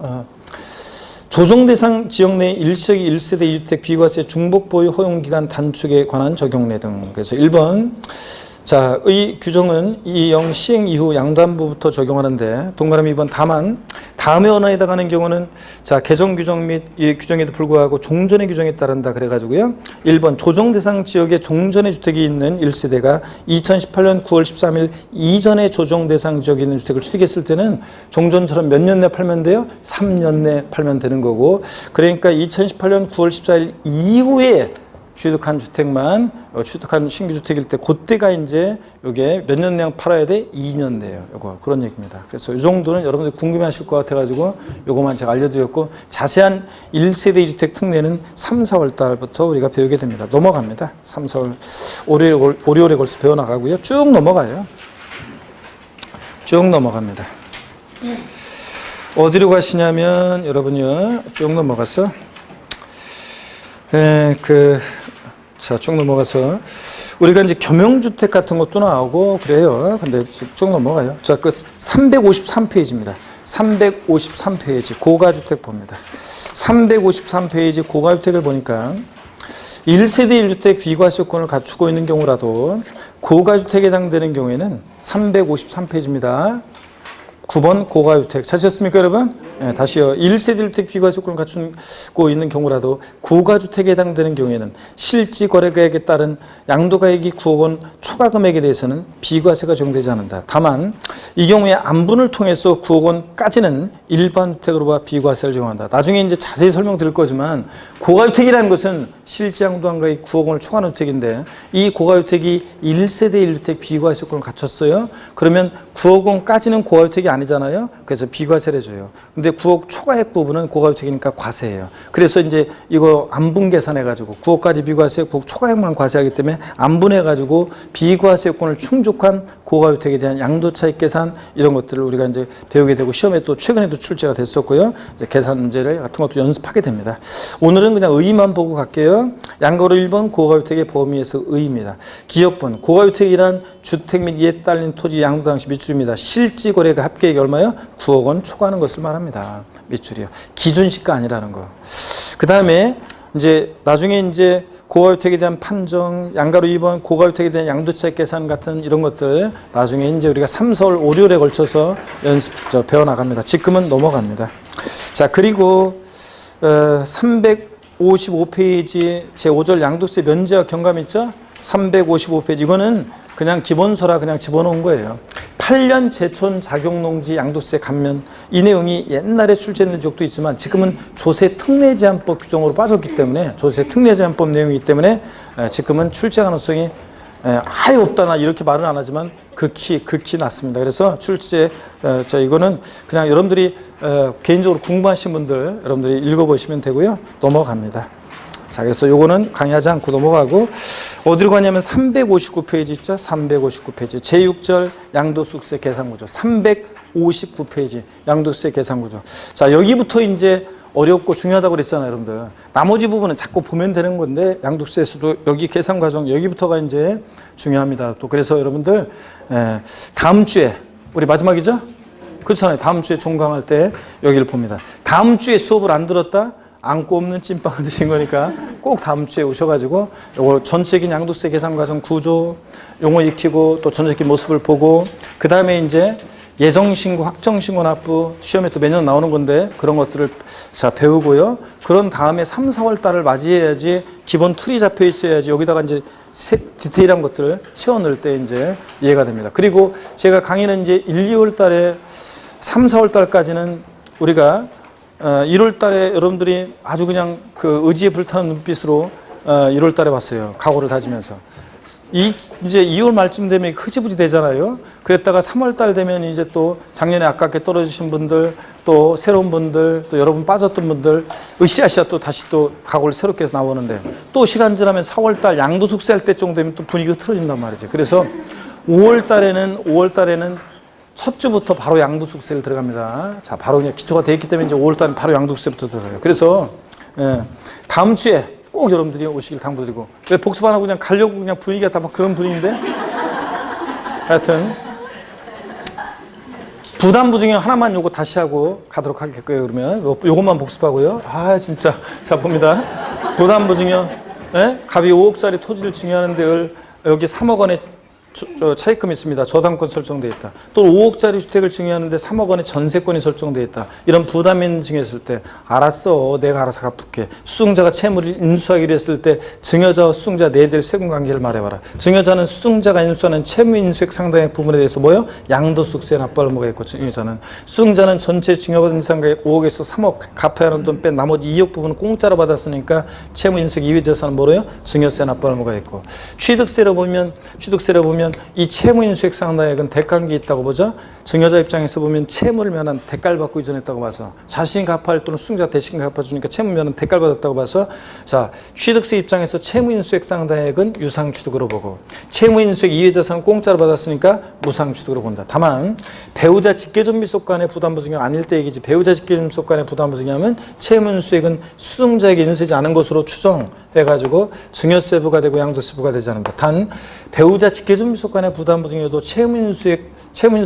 조정대상 지역 내 일시적 1세대 2주택 비과세 중복 보유 허용기간 단축에 관한 적용례 등. 그래서 1번. 자, 의 규정은 이영 시행 이후 양도한부부터 적용하는데 동그라미 2번 다만 다음의 언어에 해당하는 경우는 자 개정 규정 및 이 규정에도 불구하고 종전의 규정에 따른다 그래가지고요. 1번 조정대상 지역에 종전의 주택이 있는 1세대가 2018년 9월 13일 이전에 조정대상 지역에 있는 주택을 취득했을 때는 종전처럼 몇 년 내 팔면 돼요? 3년 내 팔면 되는 거고 그러니까 2018년 9월 14일 이후에 취득한 주택만 취득한 신규 주택일 때 그때가 이제 요게 몇 년 내에 팔아야 돼? 2년 내요. 요거 그런 얘기입니다. 그래서 이 정도는 여러분들 궁금해하실 것 같아가지고 요거만 제가 알려드렸고 자세한 1세대 2주택 특례는 3, 4월 달부터 우리가 배우게 됩니다. 넘어갑니다. 3, 4월 5, 6월에 걸쳐 배워나가고요. 쭉 넘어가요. 쭉 넘어갑니다. 어디로 가시냐면 여러분요 쭉 넘어가서 자, 쭉 넘어가서 우리가 이제 겸용주택 같은 것도 나오고 그래요. 근데 쭉 넘어가요. 자, 그 353페이지입니다. 353페이지 고가주택 봅니다. 353페이지 고가주택을 보니까 1세대 1주택 비과세권을 갖추고 있는 경우라도 고가주택에 해당되는 경우에는 353페이지입니다. 9번 고가주택 찾으셨습니까 여러분? 네, 다시요. 1세대 1주택 비과세권을 갖추고 있는 경우라도 고가주택에 해당되는 경우에는 실지거래가액에 따른 양도가액이 9억 원 초과금액에 대해서는 비과세가 적용되지 않는다. 다만 이 경우에 안분을 통해서 9억 원까지는 일반주택으로 봐 비과세를 적용한다. 나중에 이제 자세히 설명드릴 거지만 고가주택이라는 것은 실지양도한가액이 9억 원을 초과하는 주택인데 이 고가주택이 1세대 1주택 비과세권을 갖췄어요. 그러면 9억 원까지는 고가주택이 아니잖아요. 그래서 비과세를 해줘요. 근데 9억 초과액 부분은 고가주택이니까 과세예요. 그래서 이제 이거 안분 계산해가지고 9억까지 비과세, 9억 초과액만 과세하기 때문에 안분해가지고 비과세권을 충족한 고가주택에 대한 양도차익 계산 이런 것들을 우리가 이제 배우게 되고 시험에 또 최근에도 출제가 됐었고요. 이제 계산 문제를 같은 것도 연습하게 됩니다. 오늘은 그냥 의의만 보고 갈게요. 양가로 1번 고가주택의 범위에서 의의입니다. 기억번 고가주택이란 주택 및 이에 딸린 토지 양도 당시 미출입니다. 실지거래가 합계액이 얼마요? 9억 원 초과하는 것을 말합니다. 미출이요. 기준시가 아니라는 거. 그 다음에 이제 나중에 이제 고가주택에 대한 판정, 양가로 2번 고가주택에 대한 양도차익 계산 같은 이런 것들 나중에 이제 우리가 3, 4월, 5, 6월에 걸쳐서 배워나갑니다. 지금은 넘어갑니다. 자, 그리고 355페이지 제5절 양도세 면제와 경감 있죠? 355페이지 이거는 그냥 기본서라 그냥 집어넣은 거예요. 8년 제촌 작용농지 양도세 감면 이 내용이 옛날에 출제된 적도 있지만 지금은 조세 특례 제한법 규정으로 빠졌기 때문에 조세 특례 제한법 내용이기 때문에 지금은 출제 가능성이 아예 없다나 이렇게 말은 안 하지만 극히 낮습니다. 그래서 출제 이거는 그냥 여러분들이 개인적으로 궁금하신 분들 여러분들이 읽어보시면 되고요. 넘어갑니다. 자, 그래서 요거는 강의하지 않고 넘어가고 어디로 가냐면 359페이지 있죠? 359페이지 제6절 양도소득세 계산구조 359페이지 양도세 계산구조. 자, 여기부터 이제 어렵고 중요하다고 그랬잖아요, 여러분들. 나머지 부분은 자꾸 보면 되는 건데 양도세에서도 여기 계산 과정 여기부터가 이제 중요합니다. 또 그래서 여러분들 다음 주에 우리 마지막이죠? 그렇잖아요. 다음 주에 종강할 때 여기를 봅니다. 다음 주에 수업을 안 들었다? 안고 없는 찐빵을 드신 거니까 꼭 다음 주에 오셔가지고 요거 전체적인 양도세 계산 과정 구조 용어 익히고 또 전체적인 모습을 보고 그 다음에 이제 예정신고, 확정신고 납부 시험에 또 매년 나오는 건데 그런 것들을 자 배우고요. 그런 다음에 3, 4월 달을 맞이해야지 기본 틀이 잡혀 있어야지 여기다가 이제 디테일한 것들을 세워 넣을 때 이제 이해가 됩니다. 그리고 제가 강의는 이제 1, 2월 달에 3, 4월 달까지는 우리가 1월 달에 여러분들이 아주 그냥 그 의지에 불타는 눈빛으로 1월 달에 봤어요. 각오를 다지면서. 이제 2월 말쯤 되면 흐지부지 되잖아요. 그랬다가 3월 달 되면 이제 또 작년에 아깝게 떨어지신 분들, 또 새로운 분들, 또 여러분 빠졌던 분들, 으쌰으쌰 또 다시 또 각오를 새롭게 해서 나오는데 또 시간 지나면 4월 달 양도소득세 할 때 정도 되면 또 분위기가 틀어진단 말이죠. 그래서 5월 달에는 첫 주부터 바로 양도소득세를 들어갑니다. 자, 바로 그냥 기초가 돼 있기 때문에 이제 5월 달은 바로 양도소득세부터 들어가요. 그래서 다음 주에 꼭 여러분들이 오시길 당부드리고 왜 복습 안 하고 그냥 가려고 그냥 분위기가 다 막 그런 분위기인데 하여튼 부담부 중에 하나만 요거 다시 하고 가도록 하겠고요. 그러면 요것만 복습하고요. 아 진짜 자 봅니다. 부담부 중에 갑이 5억짜리 토지를 증여하는데 여기 3억 원의 차입금이 있습니다. 저당권 설정되어 있다. 또 5억짜리 주택을 증여하는데 3억 원의 전세권이 설정되어 있다. 이런 부담인 증여했을 때 알았어. 내가 알아서 갚을게. 수증자가 채무를 인수하기로 했을 때 증여자와 수증자 내에 대한 세금 관계를 말해봐라. 증여자는 수증자가 인수하는 채무 인수액 상당의 부분에 대해서 뭐요? 양도소득세 납부할 의무가 있고 증여자는 수증자는 전체 증여받은 이상가액 5억에서 3억 갚아야 하는 돈 뺀 나머지 2억 부분은 공짜로 받았으니까 채무 인수액 이외 재산은 뭐래요? 증여세 납부할 의무가 있고 취득세로 보면 이 채무인수액 상당액은 대가관계 있다고 보죠. 증여자 입장에서 보면 채무를 면한 대가를 받고 이전했다고 봐서 자신이 갚아야 할 돈을 수증자 대신 갚아주니까 채무 면한 대가를 받았다고 봐서 자 취득세 입장에서 채무인수액 상당액은 유상취득으로 보고 채무인수액 이외 자산은 공짜로 받았으니까 무상취득으로 본다. 다만 배우자 직계존비속 간의 부담부 증여 아닐 때 얘기지 배우자 직계존비속 간의 부담부 증여하면 채무인수액은 수증자에게 인수되지 않은 것으로 추정 해가지고 증여세부가 되고 양도세부가 되지 않는다. 단 배우자 직계존미소 간의 부담부 중에도 채무인수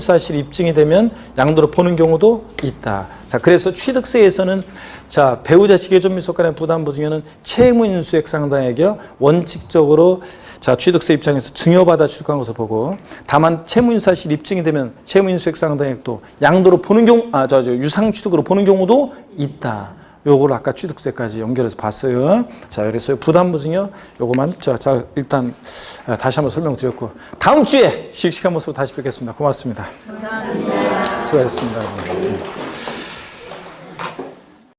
사실이 입증이 되면 양도로 보는 경우도 있다. 자, 그래서 취득세에서는 자, 배우자 직계존미소 간의 부담부 중에는 채무인수액 상당액이요. 원칙적으로 자, 취득세 입장에서 증여받아 취득한 것을 보고 다만 채무인수 사실 입증이 되면 채무인수액 상당액도 양도로 보는 경우 유상취득으로 보는 경우도 있다. 요걸 아까 취득세까지 연결해서 봤어요. 자, 그래서 부담부 증여 요거만 자, 일단 다시 한번 설명드렸고 다음 주에 씩씩한 모습으로 다시 뵙겠습니다. 고맙습니다. 감사합니다. 수고하셨습니다, 여러분.